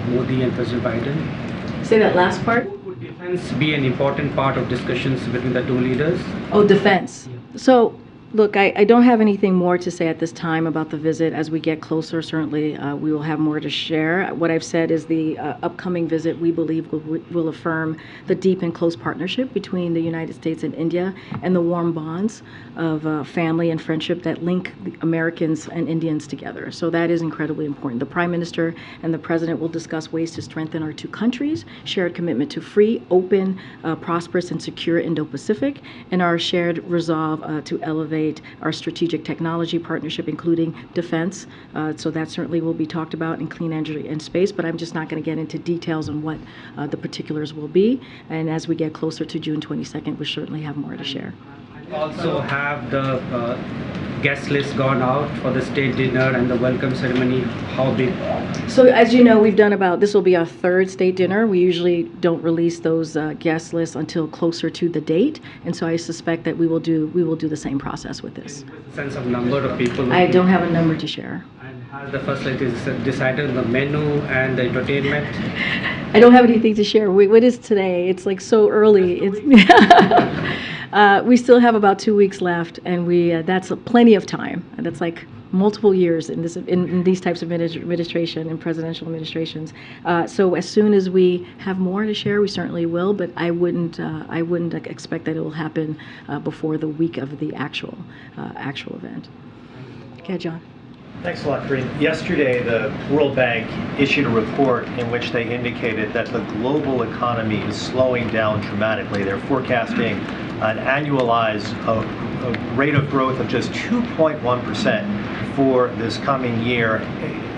Modi and President Biden? Say that last part. Would defense be an important part of discussions between the two leaders? Oh, defense. So, look, I don't have anything more to say at this time about the visit. As we get closer, certainly we will have more to share. What I've said is the upcoming visit, we believe, will affirm the deep and close partnership between the United States and India and the warm bonds of family and friendship that link Americans and Indians together. So that is incredibly important. The Prime Minister and the President will discuss ways to strengthen our two countries, shared commitment to free, open, prosperous, and secure Indo-Pacific, and our shared resolve to elevate our strategic technology partnership, including defense. So that certainly will be talked about in clean energy and space, but I'm just not going to get into details on what the particulars will be. And as we get closer to June 22nd, we'll certainly have more to share. Also, have the guest list gone out for the state dinner and the welcome ceremony? How big? So as you know, we've done this will be our third state dinner. We usually don't release those guest lists until closer to the date, and so I suspect that we will do the same process with this. Sense of number of people? I don't have a number to share. And has the First Lady decided on the menu and the entertainment? I don't have anything to share. What is today? It's like so early. We still have about 2 weeks left, and that's plenty of time. And that's like multiple years in these types of administration and presidential administrations. So as soon as we have more to share, we certainly will. But I wouldn't expect that it will happen before the week of the actual event. Okay, John. Thanks a lot, Karine. Yesterday, the World Bank issued a report in which they indicated that the global economy is slowing down dramatically. They're forecasting an annualized rate of growth of just 2.1% for this coming year.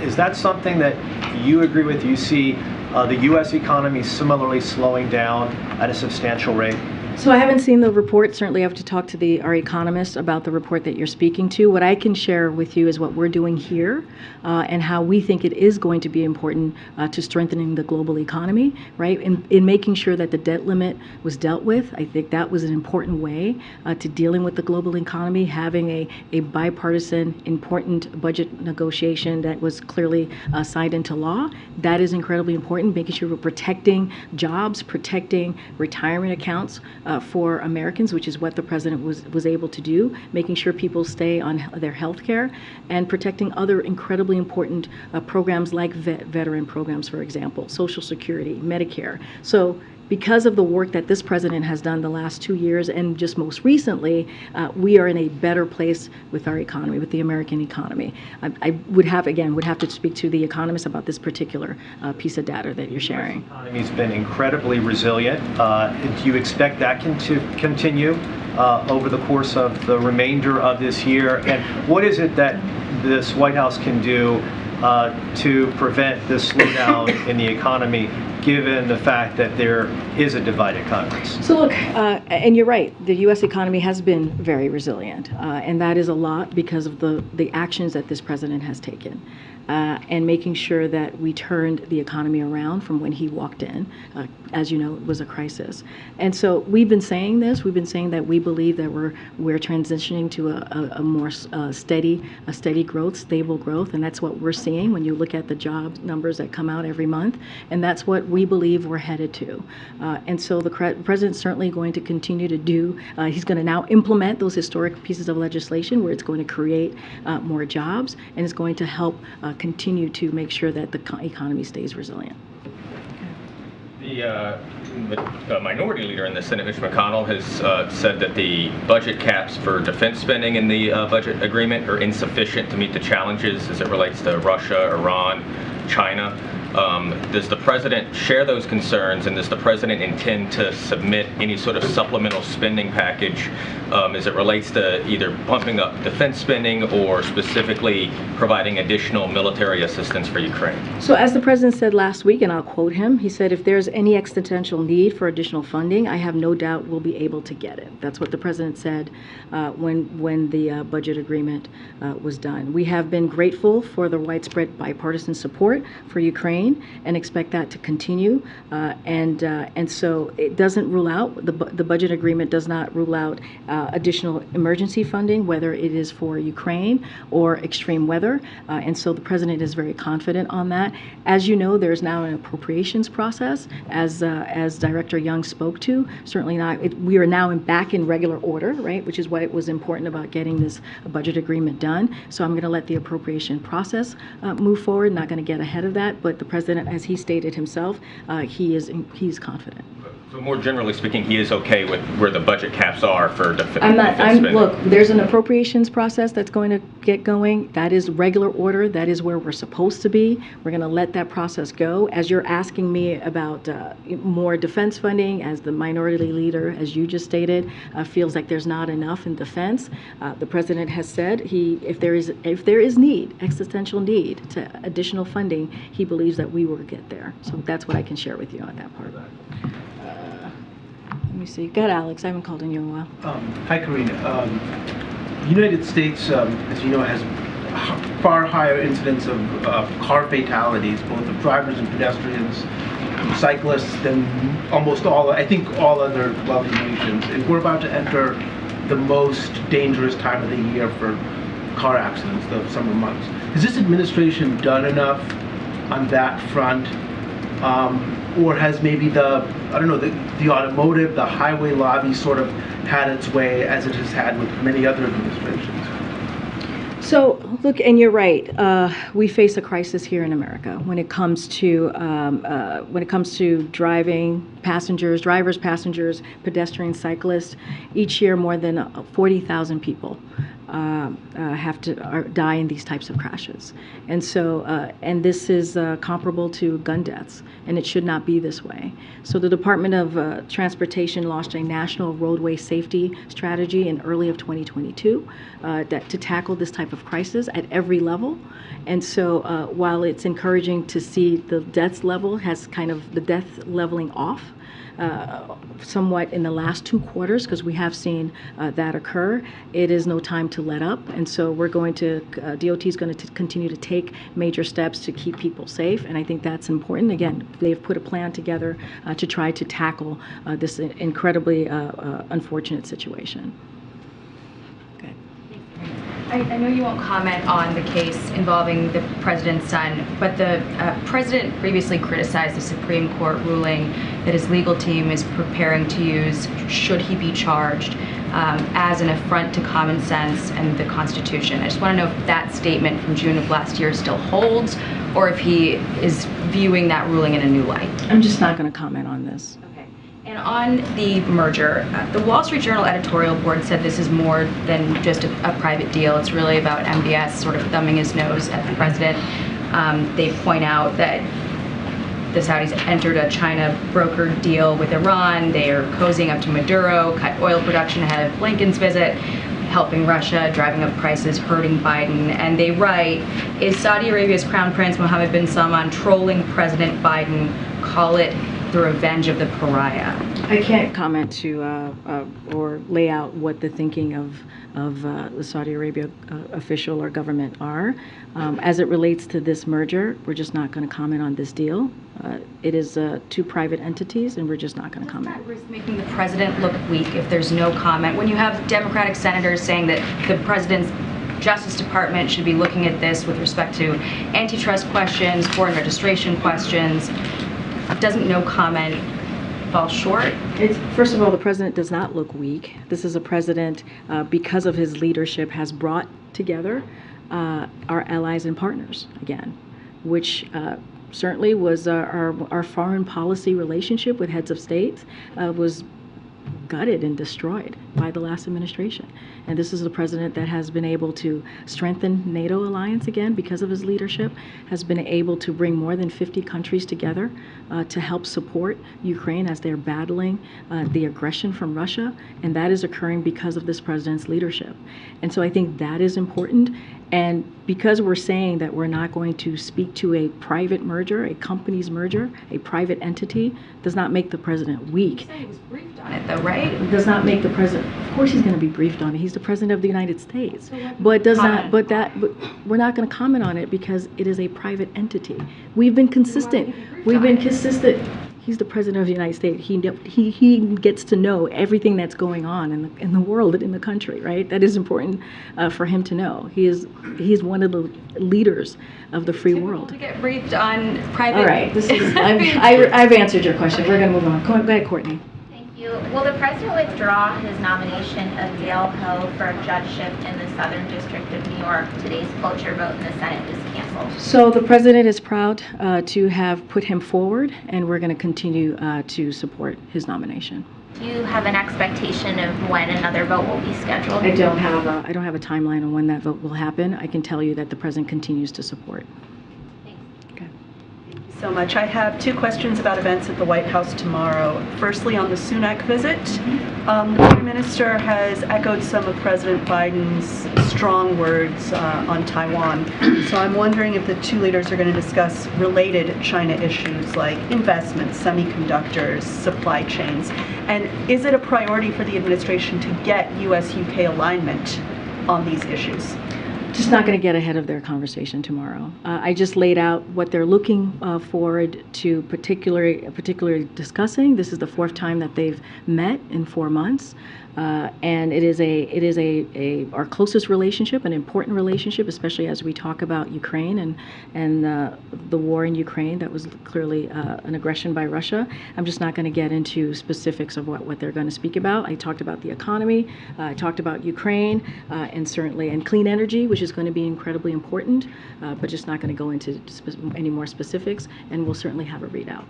Is that something that you agree with? You see the U.S. economy similarly slowing down at a substantial rate? So I haven't seen the report. Certainly I have to talk to our economist about the report that you're speaking to. What I can share with you is what we're doing here and how we think it is going to be important to strengthening the global economy, right? In making sure that the debt limit was dealt with. I think that was an important way to dealing with the global economy, having a bipartisan, important budget negotiation that was clearly signed into law. That is incredibly important, making sure we're protecting jobs, protecting retirement accounts for Americans, which is what the president was able to do, making sure people stay on their health care and protecting other incredibly important programs like veteran programs, for example, Social Security, Medicare. So because of the work that this president has done the last 2 years and just most recently, we are in a better place with our economy, with the American economy. I would have to speak to the economists about this particular piece of data that you're sharing. The economy's been incredibly resilient. Do you expect that to continue over the course of the remainder of this year? And what is it that this White House can do to prevent this slowdown in the economy, given the fact that there is a divided Congress? So look, and you're right, the U.S. economy has been very resilient, and that is a lot because of the actions that this president has taken. And making sure that we turned the economy around from when he walked in. As you know, it was a crisis. And so we've been saying this. We've been saying that we believe that we're transitioning to a more steady growth, stable growth, and that's what we're seeing when you look at the job numbers that come out every month. And that's what we believe we're headed to. And so the president's certainly going to continue to do. He's going to now implement those historic pieces of legislation where it's going to create more jobs and it's going to help continue to make sure that the economy stays resilient. The minority leader in the Senate, Mitch McConnell, has said that the budget caps for defense spending in the budget agreement are insufficient to meet the challenges as it relates to Russia, Iran, China. Does the president share those concerns, and does the president intend to submit any sort of supplemental spending package as it relates to either bumping up defense spending or specifically providing additional military assistance for Ukraine? So as the president said last week, and I'll quote him, he said, if there's any existential need for additional funding, I have no doubt we'll be able to get it. That's what the president said when the budget agreement was done. We have been grateful for the widespread bipartisan support for Ukraine and expect that to continue. And so it doesn't rule out, the budget agreement does not rule out additional emergency funding, whether it is for Ukraine or extreme weather. And so the president is very confident on that. As you know, there's now an appropriations process, as Director Young spoke to. Certainly not, we are now back in regular order, right, which is what was important about getting this budget agreement done. So I'm going to let the appropriation process move forward, not going to get ahead of that, but the president, as he stated himself, he's confident. So more generally speaking, he is okay with where the budget caps are for defense spending? Look, there's an appropriations process that's going to get going. That is regular order. That is where we're supposed to be. We're going to let that process go. As you're asking me about more defense funding, as the minority leader, as you just stated, feels like there's not enough in defense. The president has said if there is need, existential need to additional funding, he believes that we will get there. So that's what I can share with you on that part. Let me see. Go ahead, Alex. I haven't called on you in a while. Hi, Karine. The United States, as you know, has far higher incidence of car fatalities, both of drivers and pedestrians, cyclists, than almost all, I think, all other wealthy nations. And we're about to enter the most dangerous time of the year for car accidents, the summer months. Has this administration done enough on that front? Or has maybe the automotive, the highway lobby sort of had its way as it has had with many other administrations? So look, and you're right. We face a crisis here in America when it comes to driving, drivers, passengers, pedestrians, cyclists. Each year, more than 40,000 people die in these types of crashes, and so and this is comparable to gun deaths, and it should not be this way. So the Department of Transportation launched a national roadway safety strategy in early of 2022 to tackle this type of crisis at every level. And so while it's encouraging to see the deaths level has kind of the death leveling off somewhat in the last 2 quarters, because we have seen that occur, it is no time to let up. And so we're going to, DOT is going to continue to take major steps to keep people safe. And I think that's important. Again, they've put a plan together to try to tackle this incredibly unfortunate situation. Okay. I know you won't comment on the case involving the president's son, but the president previously criticized the Supreme Court ruling that his legal team is preparing to use, should he be charged, as an affront to common sense and the Constitution. I just want to know if that statement from June of last year still holds, or if he is viewing that ruling in a new light. I'm just not going to comment on this. And on the merger, the Wall Street Journal editorial board said this is more than just a private deal. It's really about MBS sort of thumbing his nose at the president. They point out that the Saudis entered a China brokered deal with Iran. They are cozying up to Maduro, cut oil production ahead of Blinken's visit, helping Russia, driving up prices, hurting Biden. And they write, is Saudi Arabia's Crown Prince Mohammed bin Salman trolling President Biden? Call it the revenge of the pariah. I can't comment to or lay out what the thinking of the Saudi Arabia official or government are. As it relates to this merger, we're just not going to comment on this deal. It is two private entities, and we're just not going to comment. Doesn't that risk making the president look weak if there's no comment? When you have Democratic senators saying that the president's Justice Department should be looking at this with respect to antitrust questions, foreign registration questions, doesn't no comment fall short? First of all, the president does not look weak. This is a president, because of his leadership, has brought together our allies and partners again, which certainly was our foreign policy relationship with heads of state was gutted and destroyed by the last administration. And this is a president that has been able to strengthen NATO alliance again because of his leadership, has been able to bring more than 50 countries together to help support Ukraine as they're battling the aggression from Russia. And that is occurring because of this president's leadership. And so I think that is important. And because we're saying that we're not going to speak to a private merger, a company's merger, a private entity, does not make the president weak. You said he was briefed on it though, right? It does not make the president, of course he's going to be briefed on it. He's the president of the United States. But does not, but we're not going to comment on it because it is a private entity. We've been consistent. We've been consistent. He's the president of the United States. He gets to know everything that's going on in the world and in the country, right? That is important for him to know. He's one of the leaders of the free world. To get briefed on private. All right, I've answered your question. We're going to move on. Go ahead, Courtney. Thank you. Will the president withdraw his nomination of Dale Ho for a judgeship in the Southern District of New York? Today's cloture vote in the Senate is canceled. So the president is proud to have put him forward, and we're going to continue to support his nomination. Do you have an expectation of when another vote will be scheduled? I don't have a timeline on when that vote will happen. I can tell you that the president continues to support. So much. I have two questions about events at the White House tomorrow. Firstly, on the Sunak visit, the Prime Minister has echoed some of President Biden's strong words on Taiwan. So I'm wondering if the two leaders are going to discuss related China issues like investments, semiconductors, supply chains. And is it a priority for the administration to get U.S.-UK alignment on these issues? Just not going to get ahead of their conversation tomorrow. I just laid out what they're looking forward to particularly discussing. This is the fourth time that they've met in 4 months. And it is our closest relationship, an important relationship, especially as we talk about Ukraine and the war in Ukraine that was clearly an aggression by Russia. I'm just not going to get into specifics of what they're going to speak about. I talked about the economy, I talked about Ukraine, and clean energy, which is going to be incredibly important, but just not going to go into any more specifics, and we'll certainly have a readout.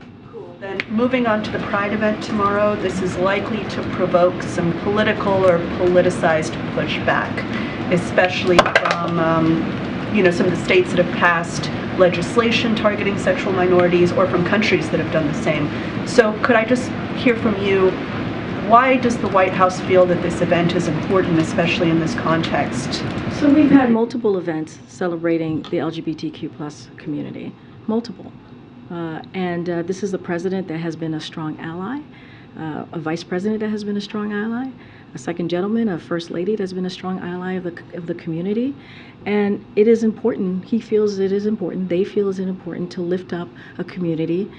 Then moving on to the Pride event tomorrow, this is likely to provoke some political or politicized pushback, especially from some of the states that have passed legislation targeting sexual minorities or from countries that have done the same. So could I just hear from you, why does the White House feel that this event is important, especially in this context? So we've had multiple events celebrating the LGBTQ+ community, multiple. And this is the president that has been a strong ally, a vice president that has been a strong ally. second gentleman, a first lady that's been a strong ally of the community. And it is important, he feels it is important, they feel it is important to lift up a community,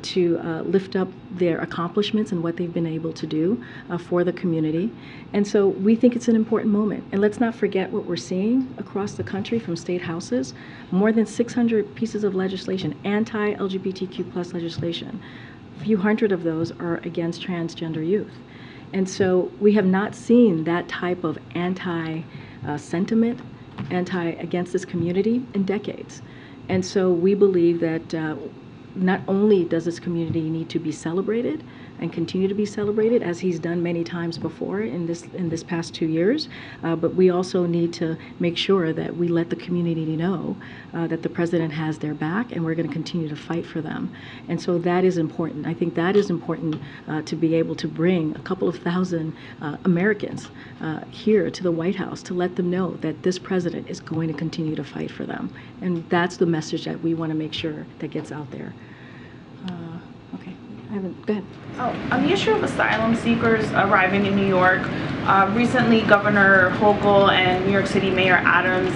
to lift up their accomplishments and what they've been able to do for the community. And so we think it's an important moment. And let's not forget what we're seeing across the country from state houses. More than 600 pieces of legislation, anti-LGBTQ+ legislation. A few hundred of those are against transgender youth. And so we have not seen that type of anti-sentiment, against this community in decades. And so we believe that not only does this community need to be celebrated and continue to be celebrated, as he's done many times before in this past 2 years, but we also need to make sure that we let the community know that the president has their back, and we're going to continue to fight for them. And so that is important. I think that is important to be able to bring a couple of thousand Americans here to the White House to let them know that this president is going to continue to fight for them. And that's the message that we want to make sure that gets out there. Okay, go ahead. Oh, on the issue of asylum seekers arriving in New York, recently Governor Hochul and New York City Mayor Adams,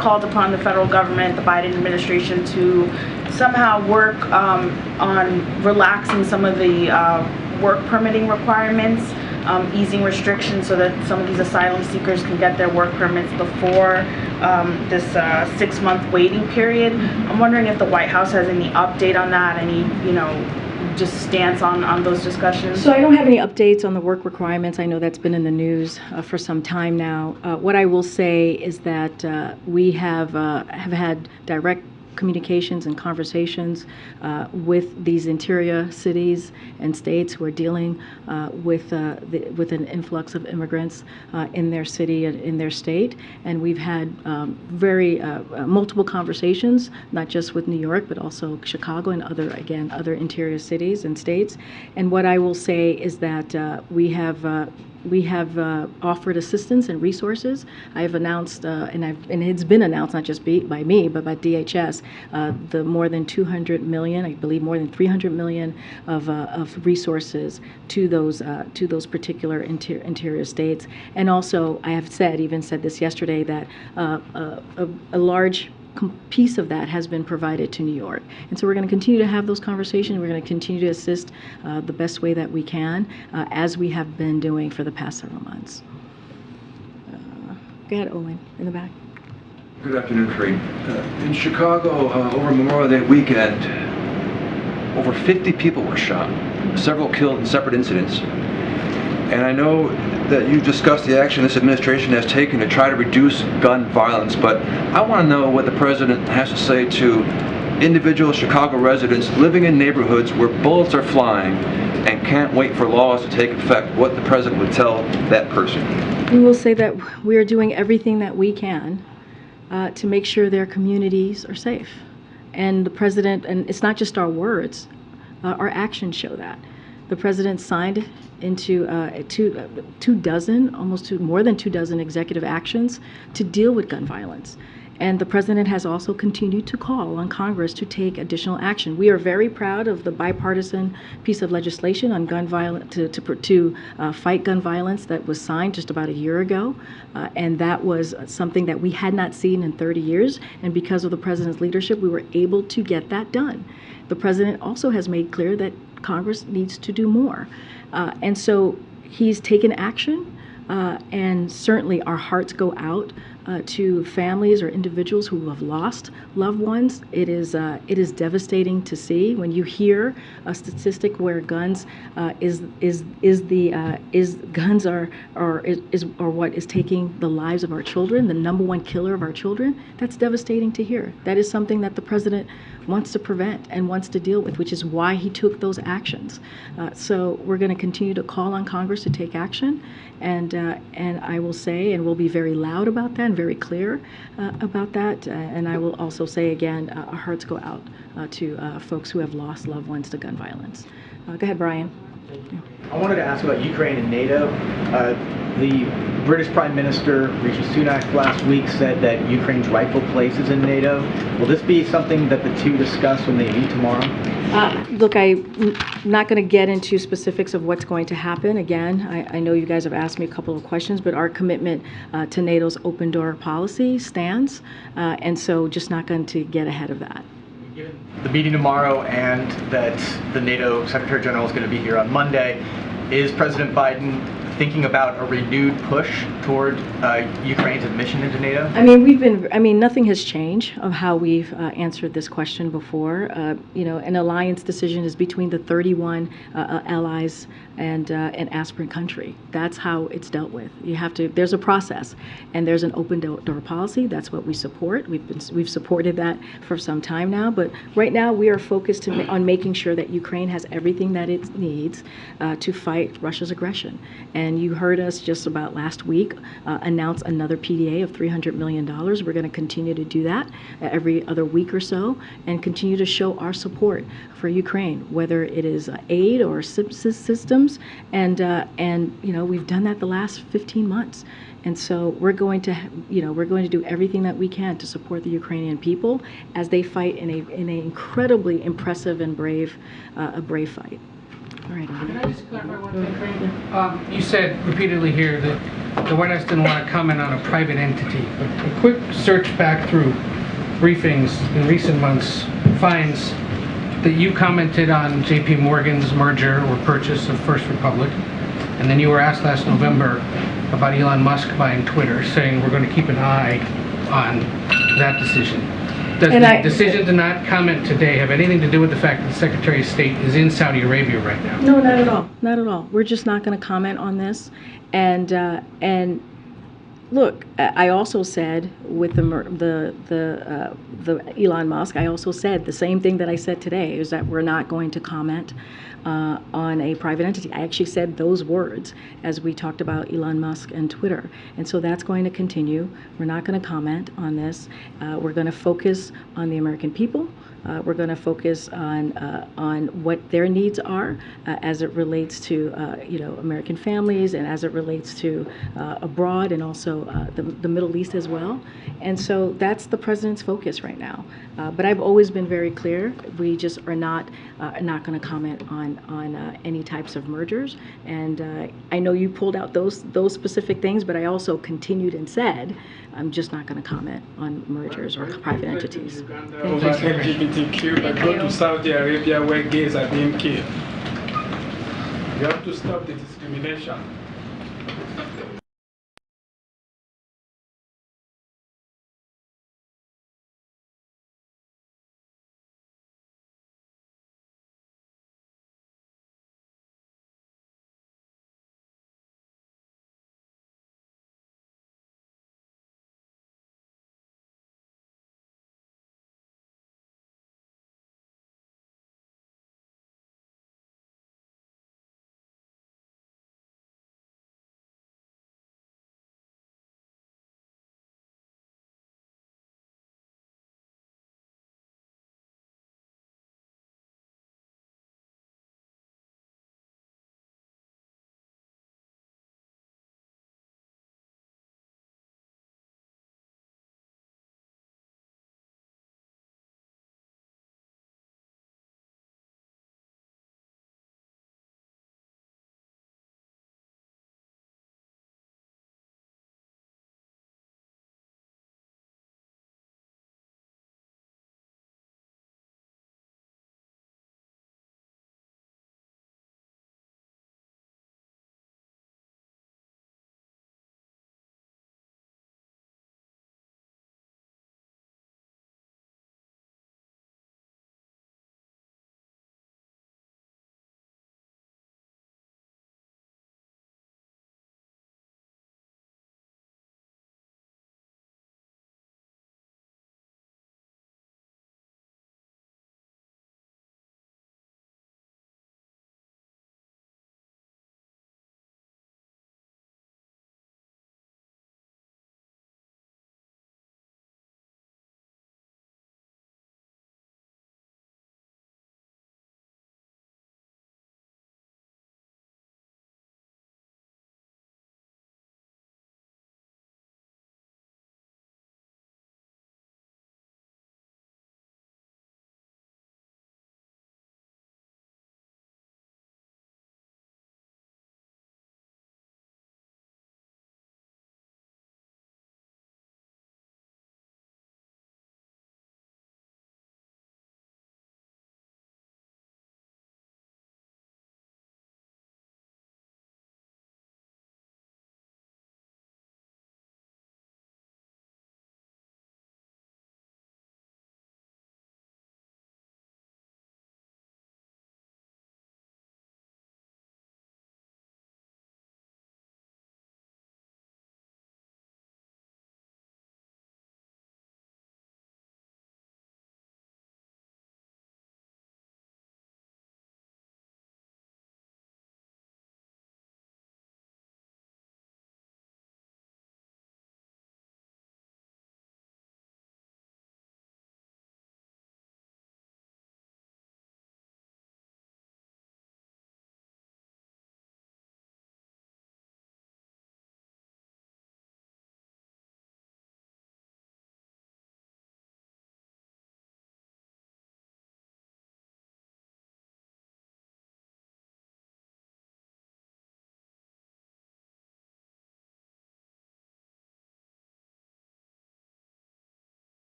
called upon the federal government, the Biden administration, to somehow work on relaxing some of the work permitting requirements, easing restrictions so that some of these asylum seekers can get their work permits before this 6-month waiting period. I'm wondering if the White House has any update on that, any, just stance on those discussions? So I don't have any updates on the work requirements. I know that's been in the news for some time now. What I will say is that we have had direct communications and conversations with these interior cities and states who are dealing with an influx of immigrants in their city and in their state. And we've had very multiple conversations, not just with New York, but also Chicago and other interior cities and states. And what I will say is that we have offered assistance and resources. I have announced, and it's been announced not just by me, but by DHS, the more than 200 million, I believe more than 300 million of resources to those particular interior states. And also, I have even said this yesterday, that a large piece of that has been provided to New York. And so we're going to continue to have those conversations. We're going to continue to assist the best way that we can, as we have been doing for the past several months. Go ahead, Owen, in the back. Good afternoon, Karine. In Chicago, over Memorial Day weekend, over 50 people were shot, several killed in separate incidents. And I know that you've discussed the action this administration has taken to try to reduce gun violence, but I want to know what the president has to say to individual Chicago residents living in neighborhoods where bullets are flying and can't wait for laws to take effect, what the president would tell that person. We will say that we are doing everything that we can to make sure their communities are safe. And the president, and it's not just our words, our actions show that. The president signed into more than 24 executive actions to deal with gun violence. And the president has also continued to call on Congress to take additional action. We are very proud of the bipartisan piece of legislation on gun violence to fight gun violence that was signed just about a year ago. And that was something that we had not seen in 30 years. And because of the president's leadership, we were able to get that done. The president also has made clear that Congress needs to do more. And so he's taken action. And certainly our hearts go out to families or individuals who have lost loved ones. It is devastating to see when you hear a statistic where guns are what is taking the lives of our children, the #1 killer of our children. That's devastating to hear. That is something that the president wants to prevent and wants to deal with, which is why he took those actions. So we're going to continue to call on Congress to take action, and I will say, and we'll be very loud about that and very clear about that. And I will also say again, our hearts go out to folks who have lost loved ones to gun violence. Go ahead, Brian. I wanted to ask about Ukraine and NATO. The British Prime Minister, Rishi Sunak, last week said that Ukraine's rightful place is in NATO. Will this be something that the two discuss when they meet tomorrow? Look, I'm not going to get into specifics of what's going to happen. Again, I know you guys have asked me a couple of questions, but our commitment to NATO's open door policy stands, and so just not going to get ahead of that. Given the meeting tomorrow and that the NATO Secretary General is going to be here on Monday, is President Biden thinking about a renewed push toward Ukraine's admission into NATO? I mean, nothing has changed of how we've answered this question before. An alliance decision is between the 31 allies and an aspirant country. That's how it's dealt with. There's a process, and there's an open door policy. That's what we support. We've supported that for some time now, but right now we are focused on making sure that Ukraine has everything that it needs to fight Russia's aggression. And you heard us just about last week announce another PDA of $300 million. We're going to continue to do that every other week or so and continue to show our support for Ukraine, whether it is aid or systems. And we've done that the last 15 months. And so we're going to do everything that we can to support the Ukrainian people as they fight in an incredibly impressive and brave fight. All right. Can I just clarify one thing? You said repeatedly here that the White House didn't want to comment on a private entity. But a quick search back through briefings in recent months finds that you commented on J.P. Morgan's merger or purchase of First Republic, and then you were asked last November about Elon Musk buying Twitter, saying we're going to keep an eye on that decision. Does the decision to not comment today have anything to do with the fact that the Secretary of State is in Saudi Arabia right now? No, not at all. Not at all. We're just not going to comment on this. And look, I also said with the Elon Musk, I also said the same thing that I said today, is that we're not going to comment on a private entity. I actually said those words as we talked about Elon Musk and Twitter. And so that's going to continue. We're not going to comment on this. We're going to focus on the American people. We're going to focus on what their needs are as it relates to American families and as it relates to abroad and also the Middle East as well. And so that's the president's focus right now. But I've always been very clear. We just are not going to comment on any types of mergers. And I know you pulled out those specific things, but I also continued and said I'm just not going to comment on mergers or private entities. Over LGBTQ, but go to Saudi Arabia where gays are being killed. You have to stop the discrimination.